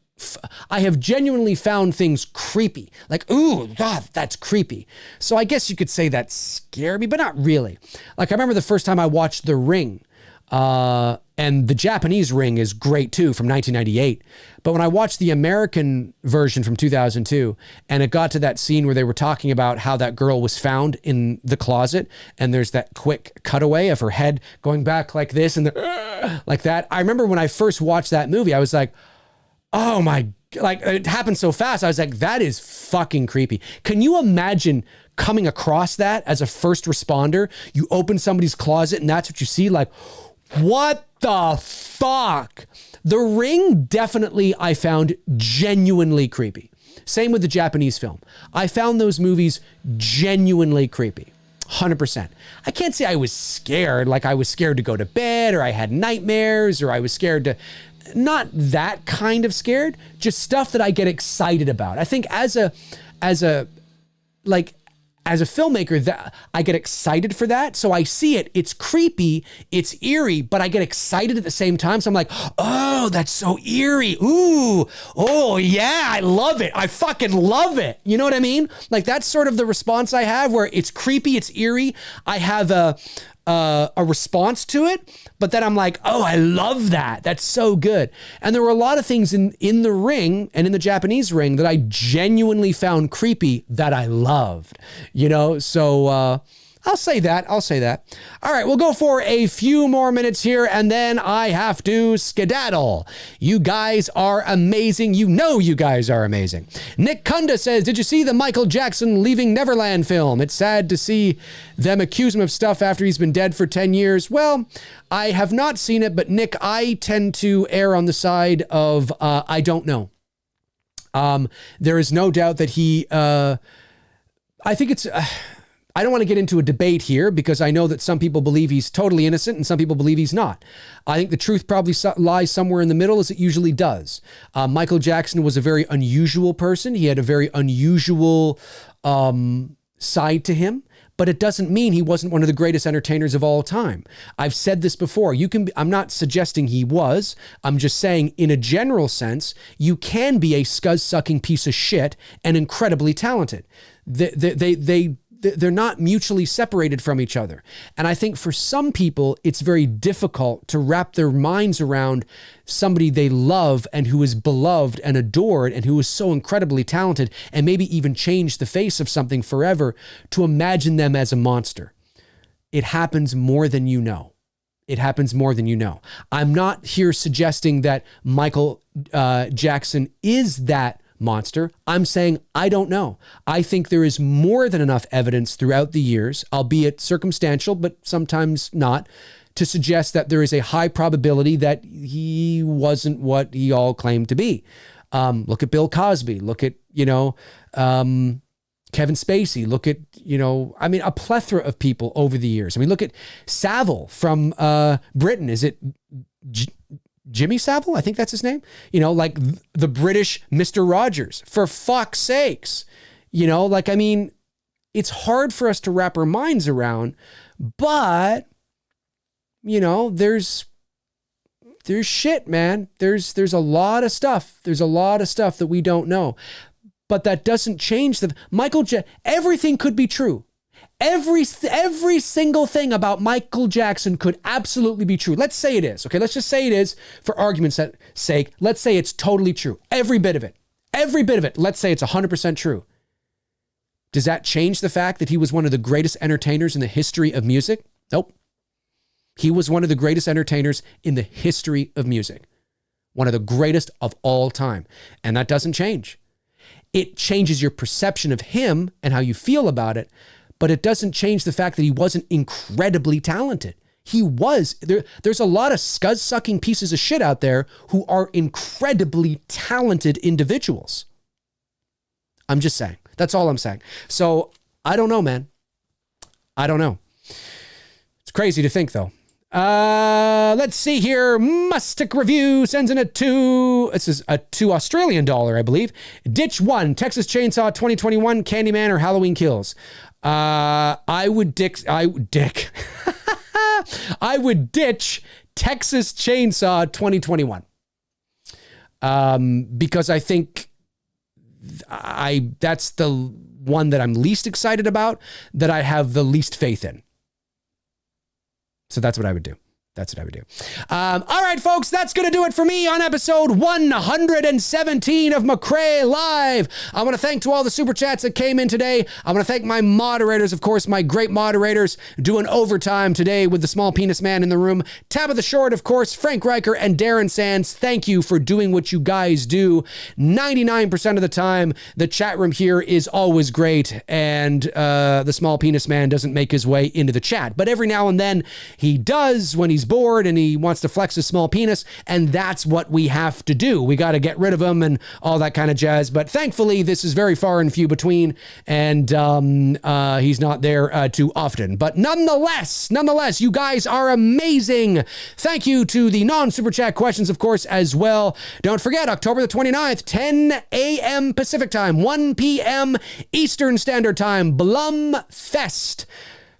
I have genuinely found things creepy. Like, ooh, God, that's creepy. So I guess you could say that scared me, but not really. Like, I remember the first time I watched The Ring, and the Japanese Ring is great too, from 1998. But when I watched the American version from 2002, and it got to that scene where they were talking about how that girl was found in the closet, and there's that quick cutaway of her head going back like this and like that. I remember when I first watched that movie, I was like, oh my, like it happened so fast. I was like, that is fucking creepy. Can you imagine coming across that as a first responder? You open somebody's closet and that's what you see. Like, what the fuck? The Ring, definitely I found genuinely creepy. Same with the Japanese film. I found those movies genuinely creepy. 100%. I can't say I was scared, like I was scared to go to bed, or I had nightmares, or I was scared to, not that kind of scared, just stuff that I get excited about. I think as a filmmaker, that I get excited for that. So I see it, it's creepy, it's eerie, but I get excited at the same time. So I'm like, oh, that's so eerie. Ooh, oh yeah, I love it. I fucking love it. You know what I mean? Like that's sort of the response I have, where it's creepy, it's eerie. I have a response to it, but then I'm like, oh, I love that. That's so good. And there were a lot of things in the Ring and in the Japanese Ring that I genuinely found creepy that I loved, you know? So, I'll say that. All right, we'll go for a few more minutes here, and then I have to skedaddle. You guys are amazing. You know you guys are amazing. Nick Kunda says, did you see the Michael Jackson Leaving Neverland film? It's sad to see them accuse him of stuff after he's been dead for 10 years. Well, I have not seen it, but Nick, I tend to err on the side of I don't know. There is no doubt that he... I think it's... I don't want to get into a debate here because I know that some people believe he's totally innocent and some people believe he's not. I think the truth probably lies somewhere in the middle, as it usually does. Michael Jackson was a very unusual person. He had a very unusual side to him, but it doesn't mean he wasn't one of the greatest entertainers of all time. I've said this before. I'm not suggesting he was. I'm just saying, in a general sense, you can be a scuzz-sucking piece of shit and incredibly talented. They're not mutually separated from each other. And I think for some people, it's very difficult to wrap their minds around somebody they love and who is beloved and adored and who is so incredibly talented and maybe even change the face of something forever, to imagine them as a monster. It happens more than you know. It happens more than you know. I'm not here suggesting that Michael Jackson is that monster. I'm saying I don't know. I think there is more than enough evidence throughout the years, albeit circumstantial, but sometimes not, to suggest that there is a high probability that he wasn't what he all claimed to be. Look at Bill Cosby. Look at, Kevin Spacey. Look at, a plethora of people over the years. Look at Savile from Britain. Is it Jimmy Savile? I think that's his name. Like the British Mr. Rogers, for fuck's sakes. It's hard for us to wrap our minds around, but there's shit, man. There's a lot of stuff. There's a lot of stuff that we don't know, but that doesn't change everything could be true. Every single thing about Michael Jackson could absolutely be true. Let's say it is. Okay, let's just say it is for argument's sake. Let's say it's totally true. Every bit of it. Let's say it's 100% true. Does that change the fact that he was one of the greatest entertainers in the history of music? Nope. He was one of the greatest entertainers in the history of music. One of the greatest of all time. And that doesn't change. It changes your perception of him and how you feel about it, but it doesn't change the fact that he wasn't incredibly talented. He was. There's a lot of scuzz-sucking pieces of shit out there who are incredibly talented individuals. I'm just saying. That's all I'm saying. So I don't know, man. I don't know. It's crazy to think, though. Let's see here. Mustic Review sends in this is a $2 Australian, I believe. Ditch 1, Texas Chainsaw 2021, Candyman or Halloween Kills. I would ditch Texas Chainsaw 2021. because I think that's the one that I'm least excited about, that I have the least faith in. So that's what I would do. That's what I would do. All right, folks, that's going to do it for me on episode 117 of Mcrae Live. I want to thank to all the super chats that came in today. I want to thank my moderators, of course, my great moderators doing overtime today with the small penis man in the room. Tabitha Short, of course, Frank Riker, and Darren Sands. Thank you for doing what you guys do. 99% of the time, the chat room here is always great, and the small penis man doesn't make his way into the chat. But every now and then, he does when he's bored and he wants to flex his small penis, and that's what we have to do. We got to get rid of him and all that kind of jazz. But thankfully, this is very far and few between, and he's not there too often. But nonetheless, you guys are amazing. Thank you to the non-super chat questions, of course, as well. Don't forget, October the 29th, 10 a.m. Pacific time, 1 p.m. Eastern Standard Time, BLUM FEST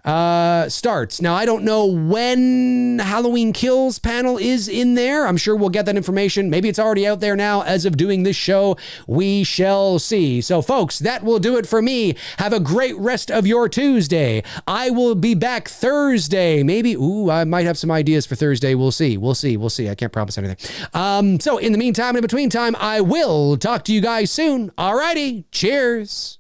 starts. Now, I don't know when Halloween Kills panel is in there. I'm sure we'll get that information. Maybe it's already out there now as of doing this show. We shall see. So, folks, that will do it for me. Have a great rest of your Tuesday. I will be back Thursday. Maybe, I might have some ideas for Thursday. We'll see. I can't promise anything. So, in the meantime, in between time, I will talk to you guys soon. Alrighty. Cheers.